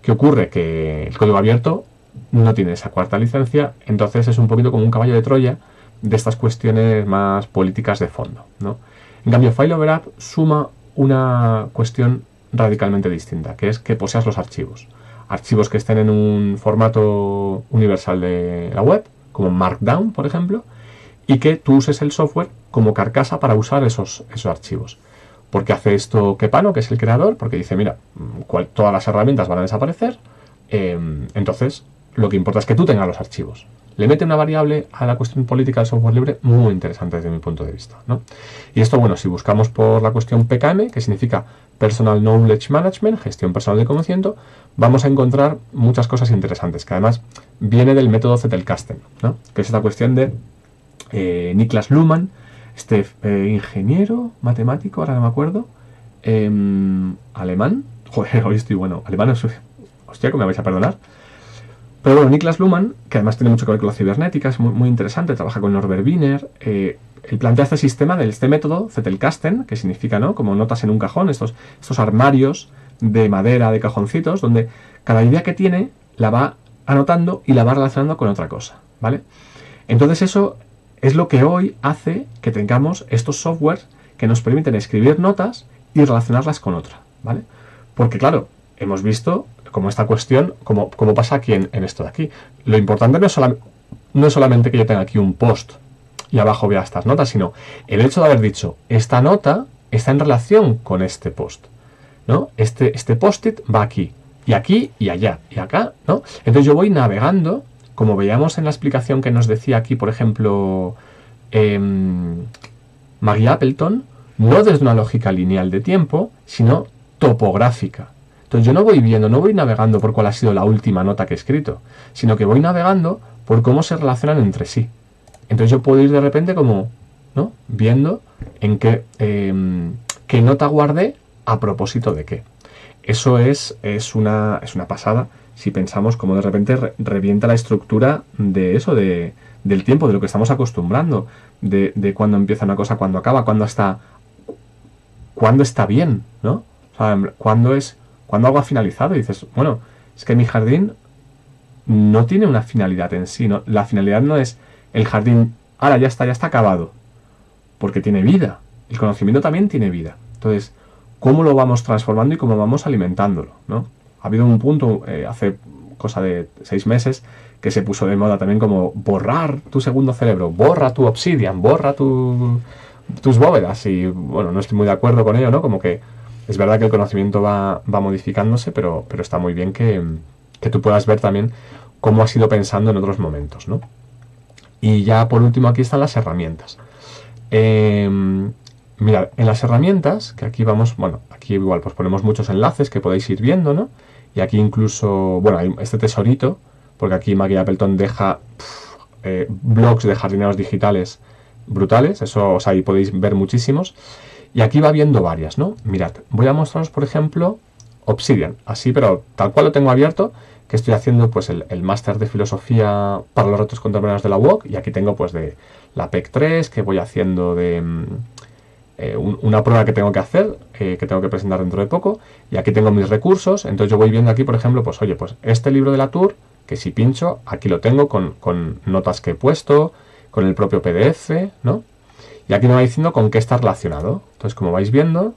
A: ¿Qué ocurre? Que el código abierto no tiene esa cuarta licencia, entonces es un poquito como un caballo de Troya de estas cuestiones más políticas de fondo, ¿no? En cambio, File over App suma una cuestión radicalmente distinta, que es que poseas los archivos. Archivos que estén en un formato universal de la web, como Markdown, por ejemplo, y que tú uses el software como carcasa para usar esos archivos. ¿Por qué hace esto Kepano, que es el creador? Porque dice, mira, todas las herramientas van a desaparecer, entonces lo que importa es que tú tengas los archivos. Le mete una variable a la cuestión política del software libre muy interesante desde mi punto de vista, ¿no? Y esto, bueno, si buscamos por la cuestión PKM, que significa Personal Knowledge Management, gestión personal de conocimiento, vamos a encontrar muchas cosas interesantes, que además viene del método Zettelkasten, ¿no? Que es esta cuestión de Niklas Luhmann, este ingeniero matemático, ahora no me acuerdo, alemán. Joder, hoy estoy bueno. Alemán es... Hostia, que me vais a perdonar. Pero bueno, Niklas Luhmann, que además tiene mucho que ver con la cibernética, es muy interesante, trabaja con Norbert Wiener. Él plantea este sistema este método Zettelkasten, que significa, ¿no?, como notas en un cajón, estos armarios de madera, de cajoncitos, donde cada idea que tiene la va anotando y la va relacionando con otra cosa, ¿vale? Entonces eso es lo que hoy hace que tengamos estos softwares que nos permiten escribir notas y relacionarlas con otra, ¿vale? Porque claro, hemos visto como esta cuestión, como pasa aquí en esto de aquí. Lo importante no es solamente que yo tenga aquí un post y abajo vea estas notas, sino el hecho de haber dicho, esta nota está en relación con este post, ¿no? Este post-it va aquí y allá, y acá, ¿no? Entonces yo voy navegando, como veíamos en la explicación que nos decía aquí, por ejemplo, Maggie Appleton, no desde una lógica lineal de tiempo, sino topográfica. Entonces yo no voy navegando por cuál ha sido la última nota que he escrito, sino que voy navegando por cómo se relacionan entre sí. Entonces yo puedo ir de repente como, ¿no? Viendo en qué nota guardé a propósito de qué. Eso es una pasada si pensamos cómo de repente revienta la estructura de eso, del tiempo, de lo que estamos acostumbrando, de cuándo empieza una cosa, cuándo acaba, cuándo está bien, ¿no? O sea, cuándo algo ha finalizado y dices, bueno, es que mi jardín no tiene una finalidad en sí, ¿no? La finalidad no es el jardín, ahora ya está acabado, porque tiene vida. El conocimiento también tiene vida. Entonces, ¿cómo lo vamos transformando y cómo vamos alimentándolo, ¿no? Ha habido un punto, hace cosa de 6 meses, que se puso de moda también como borrar tu segundo cerebro, borra tu Obsidian, borra tus bóvedas. Y bueno, no estoy muy de acuerdo con ello, ¿no? Como que es verdad que el conocimiento va modificándose, pero está muy bien que tú puedas ver también cómo has ido pensando en otros momentos, ¿no? Y ya por último aquí están las herramientas. Mirad, en las herramientas, que aquí vamos, bueno, aquí igual pues ponemos muchos enlaces que podéis ir viendo, ¿no? Y aquí incluso, bueno, hay este tesorito, porque aquí Maggie Appleton deja blogs de jardineros digitales brutales, eso, o sea, ahí podéis ver muchísimos. Y aquí va viendo varias, ¿no? Mirad, voy a mostraros, por ejemplo, Obsidian, así, pero tal cual lo tengo abierto, que estoy haciendo pues el máster de filosofía para los retos contemporáneos de la UOC, y aquí tengo pues de la PEC 3, que voy haciendo de una prueba que tengo que hacer, que tengo que presentar dentro de poco, y aquí tengo mis recursos. Entonces yo voy viendo aquí, por ejemplo, pues oye, pues este libro de la Tour, que si pincho, aquí lo tengo con notas que he puesto, con el propio PDF, ¿no? Y aquí me va diciendo con qué está relacionado. Entonces, como vais viendo,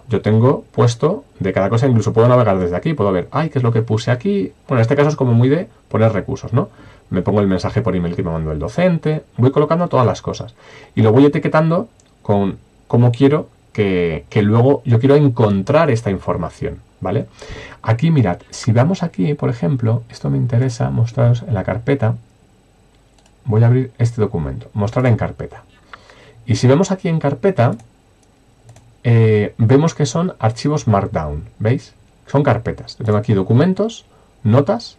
A: yo tengo puesto de cada cosa, incluso puedo navegar desde aquí, puedo ver, ay, ¿qué es lo que puse aquí? Bueno, en este caso es como muy de poner recursos, ¿no? Me pongo el mensaje por email que me mandó el docente, voy colocando todas las cosas. Y lo voy etiquetando con cómo quiero que luego yo quiero encontrar esta información, ¿vale? Aquí, mirad, si vamos aquí, por ejemplo, esto me interesa mostraros en la carpeta, voy a abrir este documento, mostrar en carpeta. Y si vemos aquí en carpeta, vemos que son archivos Markdown, ¿veis? Son carpetas. Yo tengo aquí documentos, notas.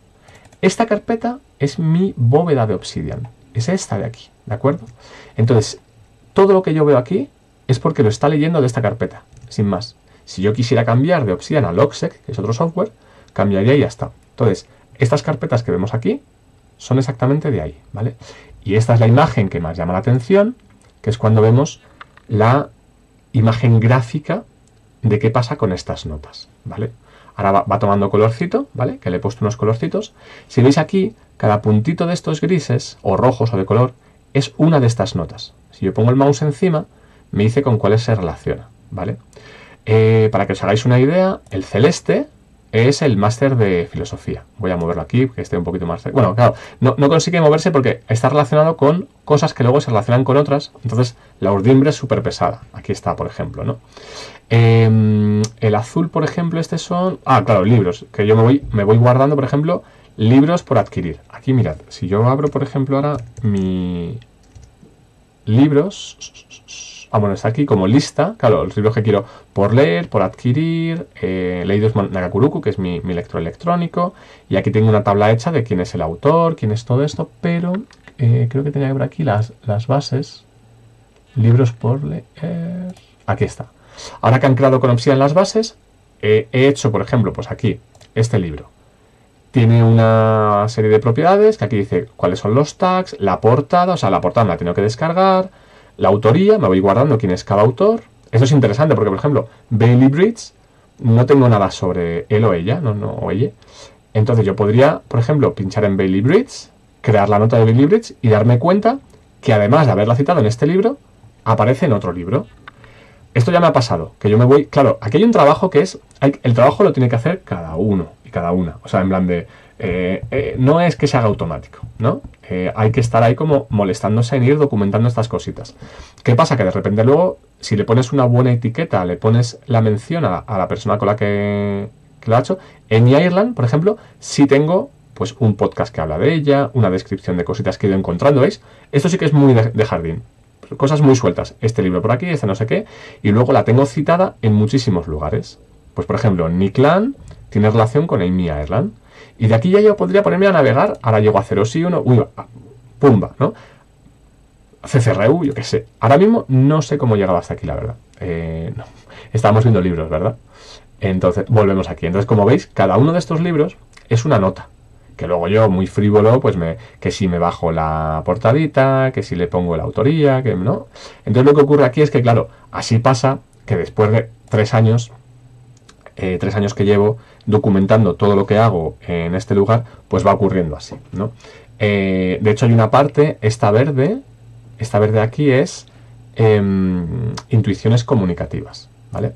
A: Esta carpeta es mi bóveda de Obsidian. Es esta de aquí, ¿de acuerdo? Entonces, todo lo que yo veo aquí es porque lo está leyendo de esta carpeta, sin más. Si yo quisiera cambiar de Obsidian a Logseq, que es otro software, cambiaría y ya está. Entonces, estas carpetas que vemos aquí son exactamente de ahí, ¿vale? Y esta es la imagen que más llama la atención, que es cuando vemos la imagen gráfica de qué pasa con estas notas, ¿vale? Ahora va tomando colorcito, ¿vale? Que le he puesto unos colorcitos. Si veis aquí, cada puntito de estos grises, o rojos o de color, es una de estas notas. Si yo pongo el mouse encima, me dice con cuáles se relaciona, ¿vale? Para que os hagáis una idea, el celeste es el máster de filosofía. Voy a moverlo aquí, que esté un poquito más... Bueno, claro, no consigue moverse porque está relacionado con cosas que luego se relacionan con otras. Entonces, la urdimbre es súper pesada. Aquí está, por ejemplo, ¿no? El azul, por ejemplo, estos son... Ah, claro, libros. Que yo me voy guardando, por ejemplo, libros por adquirir. Aquí, mirad, si yo abro, por ejemplo, ahora mi... libros... Ah, bueno, está aquí como lista, claro, los libros que quiero por leer, por adquirir, leídos Nagakuruku, que es mi lector electrónico, y aquí tengo una tabla hecha de quién es el autor, quién es todo esto, pero creo que tenía que ver aquí las bases, libros por leer, aquí está. Ahora que han creado con Obsidian las bases, he hecho, por ejemplo, pues aquí, este libro. Tiene una serie de propiedades que aquí dice cuáles son los tags, la portada, o sea, la portada me la tengo que descargar, la autoría, me voy guardando quién es cada autor. Eso es interesante porque, por ejemplo, Bailey Bridge, no tengo nada sobre él o ella, o ella. Entonces yo podría, por ejemplo, pinchar en Bailey Bridge, crear la nota de Bailey Bridge y darme cuenta que además de haberla citado en este libro, aparece en otro libro. esto ya me ha pasado, que yo me voy... Claro, aquí hay un trabajo que es... el trabajo lo tiene que hacer cada uno y cada una. O sea, en plan de... no es que se haga automático, ¿no? Hay que estar ahí como molestándose en ir documentando estas cositas. ¿Qué pasa? Que de repente luego, si le pones una buena etiqueta, le pones la mención a la persona con la que lo ha hecho, en Ireland, por ejemplo, sí tengo pues un podcast que habla de ella, una descripción de cositas que he ido encontrando, ¿veis? Esto sí que es muy de jardín. Cosas muy sueltas. Este libro por aquí, este no sé qué, y luego la tengo citada en muchísimos lugares. Pues por ejemplo, Nick Land tiene relación con Amy Ireland. Y de aquí ya yo podría ponerme a navegar, ahora llego a 0sí1, pumba, ¿no? CCRU, yo qué sé. Ahora mismo no sé cómo he llegado hasta aquí, la verdad. No. Estábamos viendo libros, ¿verdad? Entonces, volvemos aquí. Entonces, como veis, cada uno de estos libros es una nota. Que luego yo, muy frívolo, pues que si me bajo la portadita, que si le pongo la autoría, que no. Entonces lo que ocurre aquí es que, claro, así pasa que después de 3 años que llevo documentando todo lo que hago en este lugar, pues va ocurriendo así, ¿no? De hecho hay una parte, esta verde aquí es intuiciones comunicativas, ¿vale?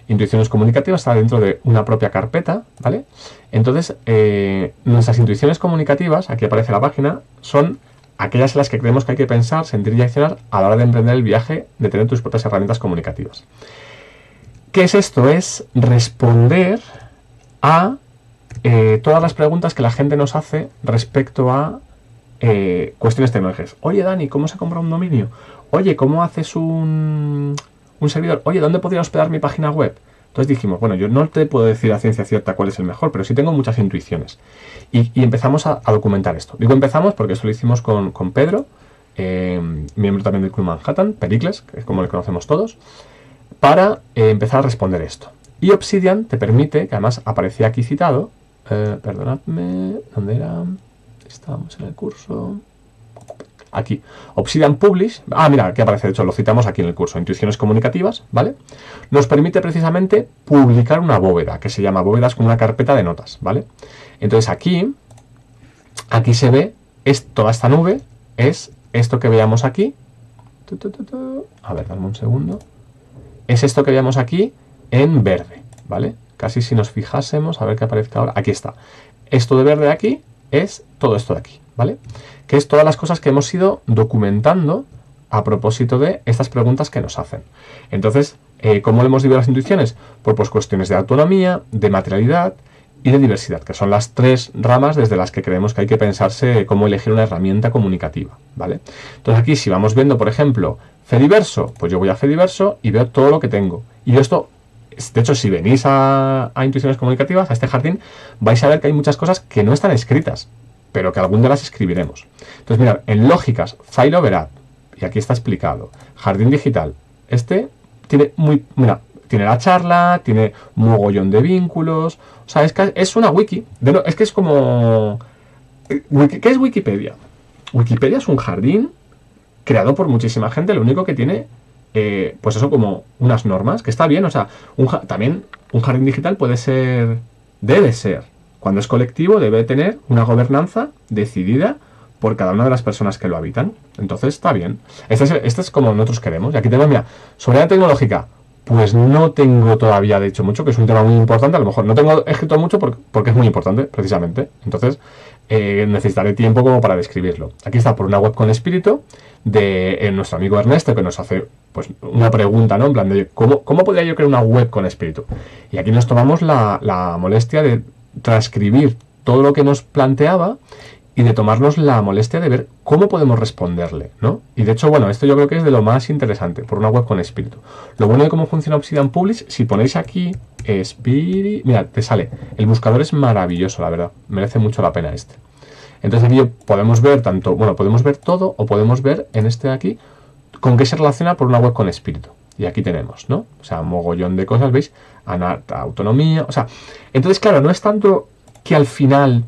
A: Intuiciones comunicativas está dentro de una propia carpeta, ¿vale? Entonces, nuestras intuiciones comunicativas, aquí aparece la página, son aquellas en las que creemos que hay que pensar, sentir y accionar a la hora de emprender el viaje de tener tus propias herramientas comunicativas. ¿Qué es esto? Es responder a todas las preguntas que la gente nos hace respecto a cuestiones tecnológicas. Oye, Dani, ¿cómo se compra un dominio? Oye, ¿cómo haces un servidor? Oye, ¿dónde podría hospedar mi página web? Entonces dijimos, bueno, yo no te puedo decir a ciencia cierta cuál es el mejor, pero sí tengo muchas intuiciones. Y empezamos a documentar esto. Digo empezamos porque esto lo hicimos con Pedro, miembro también del Club Manhattan, Pericles, que es como le conocemos todos, para empezar a responder esto. Y Obsidian te permite, que además aparecía aquí citado, perdonadme, ¿dónde era? Estábamos en el curso... Aquí, Obsidian Publish, mira, aquí aparece, de hecho lo citamos aquí en el curso, Intuiciones Comunicativas, ¿vale? Nos permite precisamente publicar una bóveda, que se llama bóvedas con una carpeta de notas, ¿vale? Entonces aquí se ve, toda esta nube es esto que veíamos aquí, a ver, dame un segundo, es esto que veíamos aquí en verde, ¿vale? Casi si nos fijásemos, a ver qué aparezca ahora, aquí está. Esto de verde de aquí es todo esto de aquí, ¿vale? Que es todas las cosas que hemos ido documentando a propósito de estas preguntas que nos hacen. Entonces, ¿cómo le hemos dividido las intuiciones? Pues cuestiones de autonomía, de materialidad y de diversidad, que son las 3 ramas desde las que creemos que hay que pensarse cómo elegir una herramienta comunicativa, ¿vale? Entonces aquí, si vamos viendo, por ejemplo, Fediverso, pues yo voy a Fediverso y veo todo lo que tengo. Y esto, de hecho, si venís a Intuiciones Comunicativas, a este jardín, vais a ver que hay muchas cosas que no están escritas, pero que algún día las escribiremos. Entonces, mirad, en lógicas, File Over App, y aquí está explicado, Jardín Digital, tiene tiene la charla, tiene un mogollón de vínculos, o sea, es una wiki, es que es como... ¿Qué es Wikipedia? Wikipedia es un jardín creado por muchísima gente, lo único que tiene, pues eso, como unas normas, que está bien, o sea, también un jardín digital debe ser, cuando es colectivo, debe tener una gobernanza decidida por cada una de las personas que lo habitan. Entonces está bien. Este es como nosotros queremos. Y aquí tenemos, mira, soberanía tecnológica. Pues no tengo todavía, de hecho, mucho, que es un tema muy importante. A lo mejor no tengo escrito mucho porque es muy importante, precisamente. Entonces necesitaré tiempo como para describirlo. Aquí está por una web con espíritu de nuestro amigo Ernesto, que nos hace pues una pregunta, ¿no? En plan de, ¿cómo podría yo crear una web con espíritu? Y aquí nos tomamos la molestia de transcribir todo lo que nos planteaba y de tomarnos la molestia de ver cómo podemos responderle, ¿no? Y de hecho, bueno, esto yo creo que es de lo más interesante, por una web con espíritu. Lo bueno de cómo funciona Obsidian Publish, si ponéis aquí mira, te sale. El buscador es maravilloso, la verdad. Merece mucho la pena este. Entonces aquí podemos ver podemos ver todo, o podemos ver en este de aquí con qué se relaciona por una web con espíritu. Y aquí tenemos, ¿no? O sea, un mogollón de cosas, ¿veis? Autonomía, o sea... Entonces, claro, no es tanto que al final...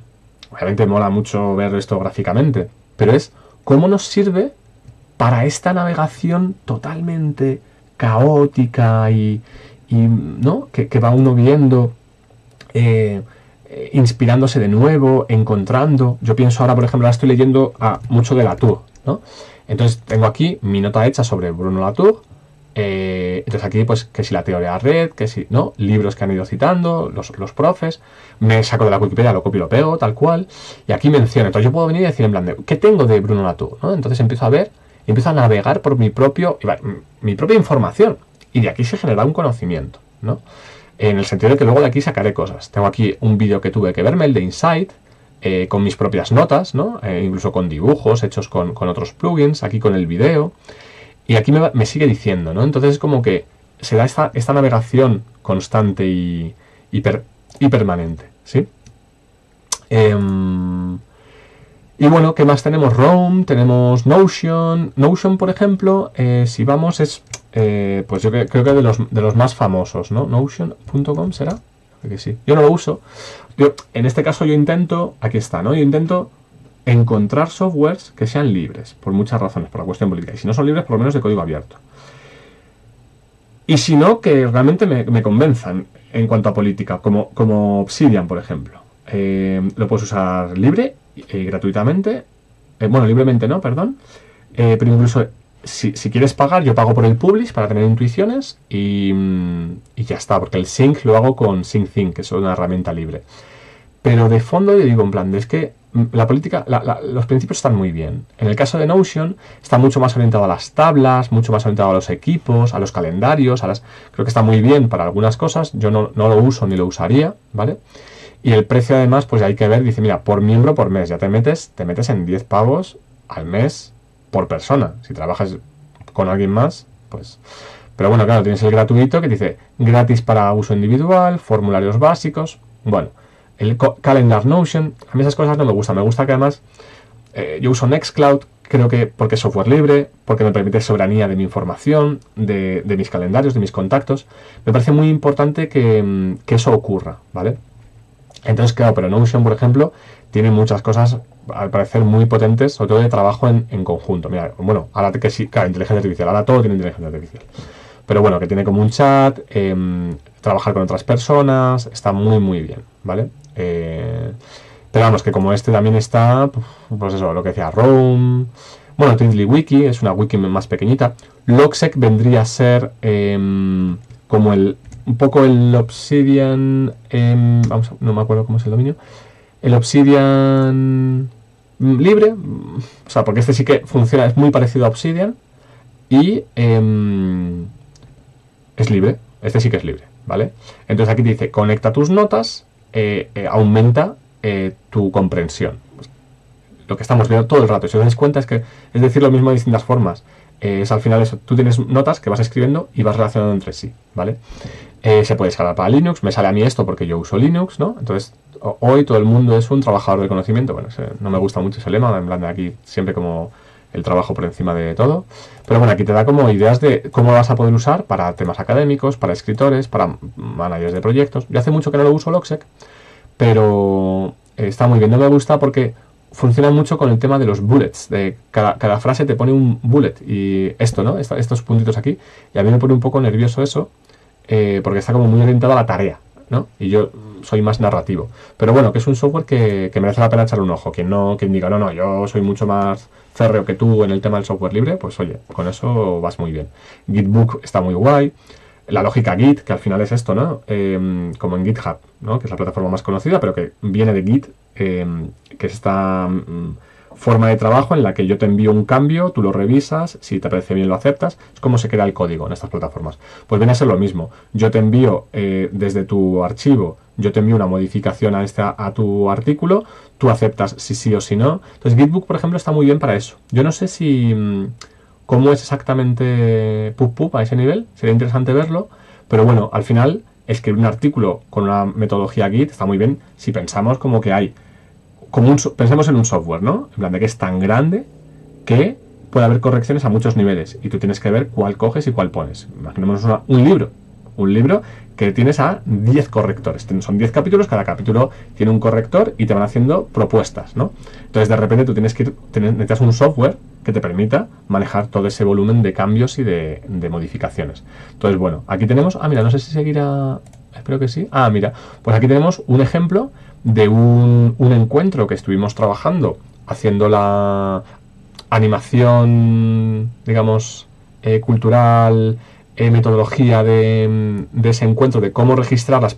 A: Obviamente mola mucho ver esto gráficamente, pero es cómo nos sirve para esta navegación totalmente caótica y ¿no? que va uno viendo, inspirándose de nuevo, encontrando. Yo pienso ahora, por ejemplo, ahora estoy leyendo mucho de Latour, ¿no? Entonces tengo aquí mi nota hecha sobre Bruno Latour, Entonces aquí, pues, que si la teoría red, que si, ¿no? Libros que han ido citando, los profes, me saco de la Wikipedia, lo copio y lo pego, tal cual, y aquí menciono. Entonces yo puedo venir y decir en plan de, ¿qué tengo de Bruno Latour? ¿No? Entonces empiezo a ver, empiezo a navegar por mi propia información, y de aquí se genera un conocimiento, ¿no? En el sentido de que luego de aquí sacaré cosas. Tengo aquí un vídeo que tuve que verme, el de Insight, con mis propias notas, ¿no? Incluso con dibujos hechos con otros plugins, aquí con el vídeo. Y aquí me sigue diciendo, ¿no? Entonces es como que se da esta navegación constante y permanente, ¿sí? Y bueno, ¿qué más tenemos? Roam, tenemos Notion. Notion, por ejemplo, si vamos, es, pues yo creo que de los más famosos, ¿no? Notion.com, ¿será? Creo que sí. Yo no lo uso. En este caso yo intento, aquí está, ¿no? Yo intento encontrar softwares que sean libres, por muchas razones, por la cuestión política. Y si no son libres, por lo menos de código abierto. Y si no, que realmente me convenzan en cuanto a política, como Obsidian, por ejemplo. Lo puedes usar libre, gratuitamente. Bueno, libremente no, perdón. Pero incluso si quieres pagar, yo pago por el publish para tener intuiciones y ya está, porque el sync lo hago con SyncThing, que es una herramienta libre. Pero de fondo yo digo, en plan, es que la política, los principios están muy bien. En el caso de Notion, está mucho más orientado a las tablas, mucho más orientado a los equipos, a los calendarios, creo que está muy bien para algunas cosas. Yo no lo uso ni lo usaría, ¿vale? Y el precio además, pues hay que ver, dice, mira, por miembro por mes, ya te metes en 10 pavos al mes por persona. Si trabajas con alguien más, pues... Pero bueno, claro, tienes el gratuito que dice gratis para uso individual, formularios básicos, bueno... El Calendar Notion, a mí esas cosas no me gustan. Me gusta que además yo uso Nextcloud, creo que porque es software libre, porque me permite soberanía de mi información, de mis calendarios, de mis contactos. Me parece muy importante que eso ocurra, ¿vale? Entonces, claro, pero Notion, por ejemplo, tiene muchas cosas, al parecer, muy potentes, sobre todo de trabajo en conjunto. Mira, bueno, ahora que sí, claro, inteligencia artificial, ahora todo tiene inteligencia artificial. Pero bueno, que tiene como un chat, trabajar con otras personas, está muy, muy bien, ¿vale? Pero vamos, que como este también está, pues eso, lo que decía, Roam. Bueno, TweetlyWiki es una wiki más pequeñita. Logseq vendría a ser como un poco el Obsidian, no me acuerdo cómo es el dominio. El Obsidian libre, o sea, porque este sí que funciona, es muy parecido a Obsidian y es libre, este sí que es libre, ¿vale? Entonces aquí te dice, conecta tus notas, aumenta tu comprensión. Pues, lo que estamos viendo todo el rato, si os dais cuenta, es decir lo mismo de distintas formas. Es al final eso, tú tienes notas que vas escribiendo y vas relacionando entre sí, ¿vale? Se puede escalar para Linux, me sale a mí esto porque yo uso Linux, ¿no? Entonces, hoy todo el mundo es un trabajador del conocimiento. Bueno, no me gusta mucho ese lema, en plan de aquí siempre como el trabajo por encima de todo. Pero bueno, aquí te da como ideas de cómo lo vas a poder usar para temas académicos, para escritores, para managers de proyectos. Yo hace mucho que no lo uso Logseq, pero está muy bien. No me gusta porque funciona mucho con el tema de los bullets. De cada frase te pone un bullet y esto, ¿no? Estos puntitos aquí. Y a mí me pone un poco nervioso eso, porque está como muy orientado a la tarea, ¿no? Y yo soy más narrativo. Pero bueno, que es un software que merece la pena echarle un ojo. Quien diga, no, yo soy mucho más férreo que tú en el tema del software libre, pues oye, con eso vas muy bien. Gitbook está muy guay. La lógica Git, que al final es esto, ¿no? Como en GitHub, ¿no? Que es la plataforma más conocida, pero que viene de Git, que es esta forma de trabajo en la que yo te envío un cambio, tú lo revisas, si te parece bien lo aceptas. Es como se crea el código en estas plataformas. Pues viene a ser lo mismo. Yo te envío desde tu archivo, yo te envío una modificación a tu artículo, tú aceptas si sí o si no. Entonces Gitbook, por ejemplo, está muy bien para eso. Yo no sé si... cómo es exactamente PubPub a ese nivel, sería interesante verlo, pero bueno, al final escribir un artículo con una metodología Git está muy bien si pensamos como que hay, pensemos en un software, ¿no? En plan de que es tan grande que puede haber correcciones a muchos niveles y tú tienes que ver cuál coges y cuál pones. Imaginémonos un libro que tienes a 10 correctores. Son 10 capítulos, cada capítulo tiene un corrector y te van haciendo propuestas, ¿no? Entonces de repente tú necesitas un software que te permita manejar todo ese volumen de cambios y de modificaciones. Entonces, bueno, aquí tenemos... mira, no sé si seguirá... Espero que sí. Mira, pues aquí tenemos un ejemplo de un encuentro que estuvimos trabajando, haciendo la animación, digamos, cultural metodología de ese encuentro de cómo registrar las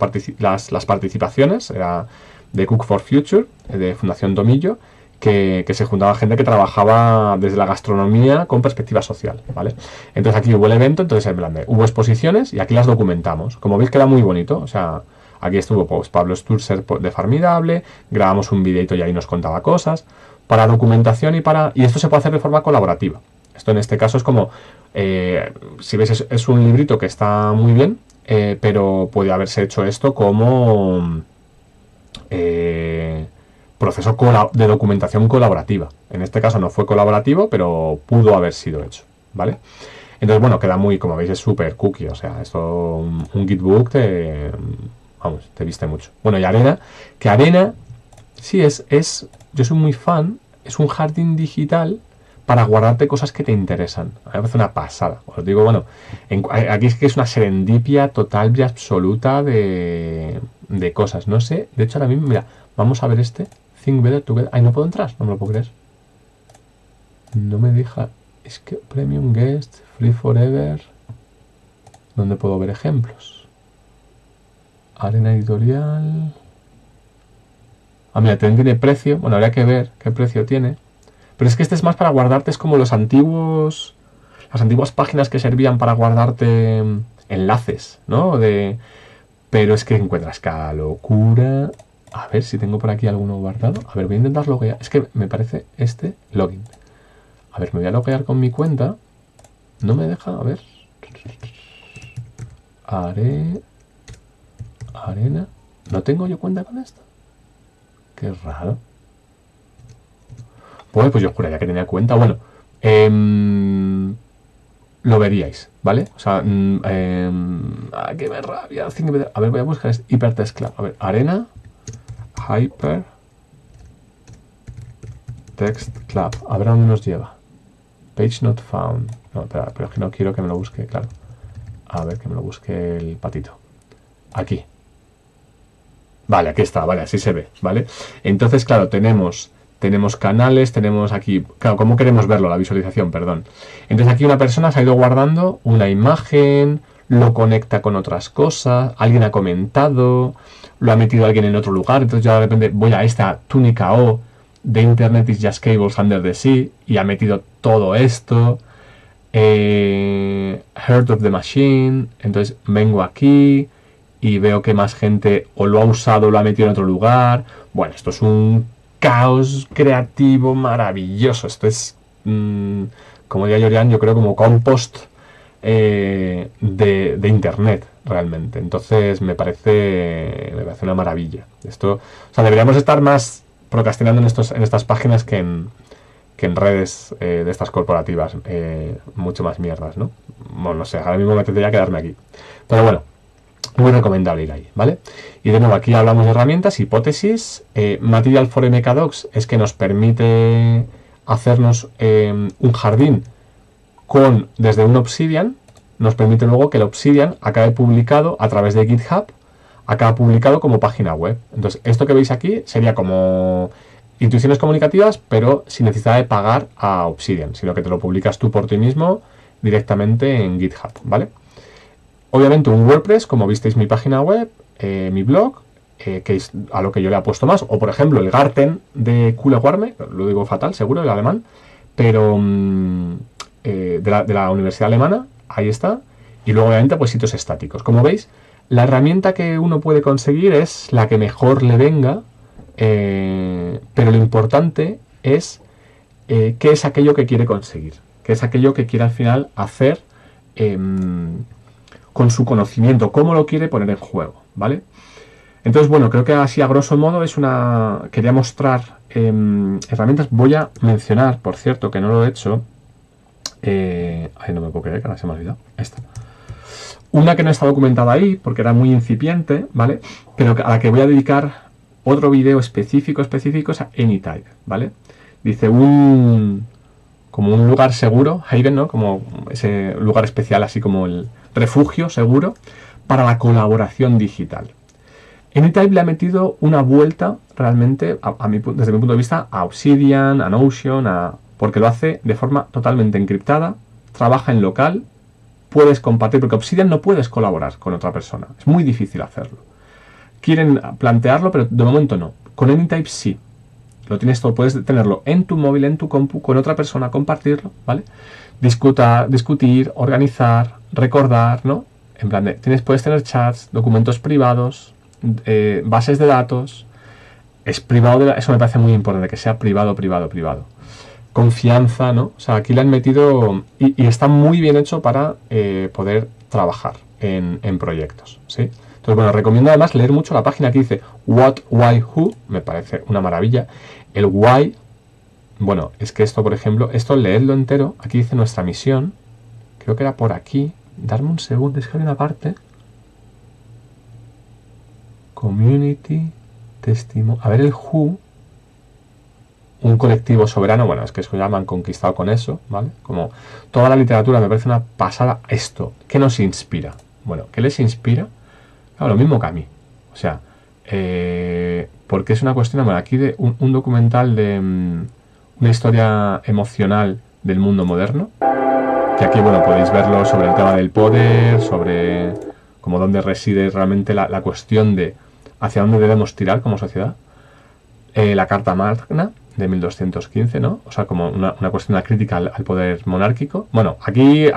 A: participaciones, era de Cook for Future, de Fundación Tomillo, que se juntaba gente que trabajaba desde la gastronomía con perspectiva social, ¿vale? Entonces aquí hubo el evento, entonces en plan hubo exposiciones y aquí las documentamos. Como veis queda muy bonito, o sea, aquí estuvo pues, Pablo Sturzer de Farmidable, grabamos un videito y ahí nos contaba cosas, para documentación y esto se puede hacer de forma colaborativa. Esto en este caso es como, si ves es un librito que está muy bien, pero puede haberse hecho esto como proceso de documentación colaborativa. En este caso no fue colaborativo, pero pudo haber sido hecho, ¿vale? Entonces, bueno, queda muy, como veis, es súper cookie, o sea, esto, un Gitbook te viste mucho. Bueno, y Arena, que Arena, sí, yo soy muy fan, es un jardín digital para guardarte cosas que te interesan. A mí me parece una pasada. Os digo, bueno, aquí es que es una serendipia total y absoluta de cosas. No sé, de hecho ahora mismo, mira, vamos a ver este. Think Better Together. Ay, no puedo entrar, no me lo puedo creer. No me deja. Es que Premium Guest, Free Forever. ¿Dónde puedo ver ejemplos? Arena Editorial. Ah, mira, tiene precio. Bueno, habría que ver qué precio tiene. Pero es que este es más para guardarte, es como las antiguas páginas que servían para guardarte enlaces, ¿no? Pero es que encuentras cada locura. A ver si tengo por aquí alguno guardado. A ver, voy a intentar loguear. Es que me parece este login. A ver, me voy a loguear con mi cuenta. No me deja, a ver. Arena. ¿No tengo yo cuenta con esto? Qué raro. Pues yo juraría que tenía cuenta. Bueno, lo veríais, ¿vale? O sea, que me rabia. A ver, voy a buscar Hypertext Club. A ver, Arena Hyper Text Club. A ver a dónde nos lleva. Page not found. No, espera, pero es que no quiero que me lo busque, claro. A ver, que me lo busque el patito. Aquí. Vale, aquí está, vale, así se ve, ¿vale? Entonces, claro, tenemos canales, tenemos aquí, claro, ¿cómo queremos verlo? La visualización, perdón. Entonces aquí una persona se ha ido guardando una imagen, lo conecta con otras cosas, alguien ha comentado, lo ha metido alguien en otro lugar, entonces yo de repente voy a esta túnica O de Internet is just cables under the sea y ha metido todo esto. Heart of the Machine, entonces vengo aquí y veo que más gente o lo ha usado o lo ha metido en otro lugar. Bueno, esto es un caos creativo maravilloso. Esto es, como diría Jorian, yo creo como compost de internet, realmente. Entonces me parece una maravilla. Esto, o sea, deberíamos estar más procrastinando en estas páginas que en redes de estas corporativas, mucho más mierdas, ¿no? Bueno, no sé, ahora mismo me tendría que quedarme aquí. Pero bueno, muy recomendable ir ahí, ¿vale? Y de nuevo, aquí hablamos de herramientas, hipótesis. Material for MKDocs es que nos permite hacernos un jardín desde un Obsidian. Nos permite luego que el Obsidian acabe publicado a través de GitHub, acaba publicado como página web. Entonces, esto que veis aquí sería como intuiciones comunicativas, pero sin necesidad de pagar a Obsidian, sino que te lo publicas tú por ti mismo directamente en GitHub, ¿vale? Obviamente un WordPress, como visteis mi página web, mi blog, que es a lo que yo le he puesto más, o por ejemplo el Garten de Kulewarme, lo digo fatal, seguro, el alemán, pero de la Universidad Alemana, ahí está, y luego obviamente pues sitios estáticos. Como veis, la herramienta que uno puede conseguir es la que mejor le venga, pero lo importante es qué es aquello que quiere conseguir, qué es aquello que quiere al final hacer con su conocimiento, cómo lo quiere poner en juego, ¿vale? Entonces, bueno, creo que así a grosso modo quería mostrar herramientas. Voy a mencionar, por cierto, que no lo he hecho. Ay, no me puedo creer que ahora se me ha olvidado. Esta. Una que no está documentada ahí, porque era muy incipiente, ¿vale? Pero a la que voy a dedicar otro video específico es a Anytype, ¿vale? Dice como un lugar seguro, Haven, ¿no? Como ese lugar especial, así como el refugio seguro para la colaboración digital. Anytype le ha metido una vuelta realmente, desde mi punto de vista, a Obsidian, a Notion, porque lo hace de forma totalmente encriptada, trabaja en local puedes compartir, porque Obsidian no puedes colaborar con otra persona. Es muy difícil hacerlo. Quieren plantearlo, pero de momento no. Con Anytype sí. Lo tienes todo, puedes tenerlo en tu móvil, en tu compu, con otra persona, compartirlo, ¿vale? Discutir, organizar, recordar, ¿no? En plan de, puedes tener chats, documentos privados, bases de datos. Es privado, eso me parece muy importante, que sea privado. Confianza, ¿no? O sea, aquí le han metido y está muy bien hecho para poder trabajar en proyectos, ¿sí? Entonces, bueno, recomiendo además leer mucho la página que dice What, Why, Who, me parece una maravilla. El Why, bueno, es que esto, por ejemplo, esto leedlo entero, aquí dice nuestra misión, creo que era por aquí, darme un segundo, es que hay una parte, Community, Testimonio, a ver el Who, un colectivo soberano, bueno, es que eso ya me han conquistado con eso, ¿vale? Como toda la literatura me parece una pasada. Esto, ¿qué nos inspira? Bueno, ¿qué les inspira? Claro, lo mismo que a mí. O sea, porque es una cuestión, bueno, aquí de un documental de una historia emocional del mundo moderno, que aquí, bueno, podéis verlo sobre el tema del poder, sobre como dónde reside realmente la cuestión de hacia dónde debemos tirar como sociedad. La Carta Magna de 1215, ¿no? O sea, como una cuestión, una crítica al poder monárquico. Bueno, aquí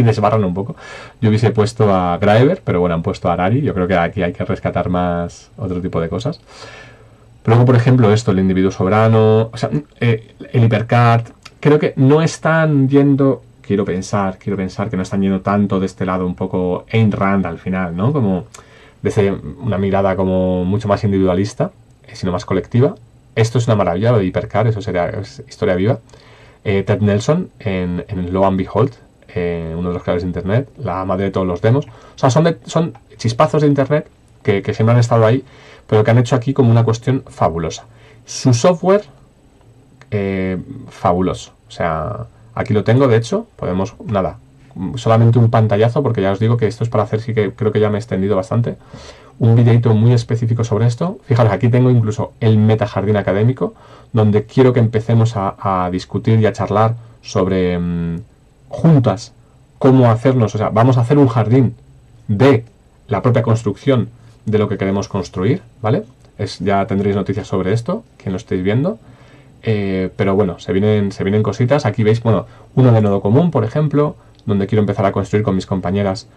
A: desbarran un poco. Yo hubiese puesto a Graeber, pero bueno, han puesto a Harari. Yo creo que aquí hay que rescatar más otro tipo de cosas. Pero luego, por ejemplo, esto, el individuo soberano, o sea, el hipercard, creo que no están yendo, quiero pensar que no están yendo tanto de este lado un poco Ayn Rand al final, ¿no? Como desde una mirada como mucho más individualista, sino más colectiva. Esto es una maravilla, lo de hipercard, eso sería historia viva. Ted Nelson en Lo and Behold, uno de los creadores de internet, la madre de todos los demos. O sea, son chispazos de internet que siempre han estado ahí, pero que han hecho aquí como una cuestión fabulosa. Su software, fabuloso. O sea, aquí lo tengo, de hecho, podemos, nada, solamente un pantallazo, porque ya os digo que esto es para hacer, sí que creo que ya me he extendido bastante. Un videito muy específico sobre esto. Fijaros, aquí tengo incluso el metajardín académico, donde quiero que empecemos a discutir y a charlar sobre juntas cómo hacernos, o sea, vamos a hacer un jardín de la propia construcción de lo que queremos construir, ¿vale? Ya tendréis noticias sobre esto, quien lo estéis viendo. Pero bueno, se vienen cositas. Aquí veis, bueno, uno de nodo común, por ejemplo, donde quiero empezar a construir con mis compañeras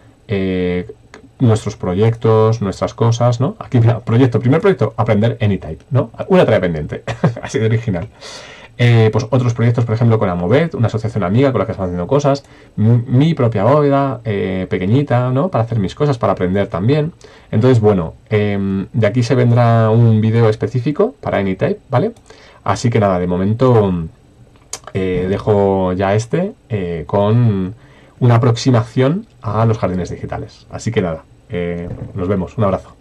A: nuestros proyectos, nuestras cosas, ¿no? Aquí, mira, primer proyecto, aprender Anytype, ¿no? Una tarea pendiente, así de original. Pues otros proyectos, por ejemplo, con Amovet, una asociación amiga con la que estamos haciendo cosas, mi propia bóveda, pequeñita, ¿no? Para hacer mis cosas, para aprender también. Entonces, bueno, de aquí se vendrá un vídeo específico para Anytype, ¿vale? Así que nada, de momento dejo ya con una aproximación a los jardines digitales. Así que nada, nos vemos, un abrazo.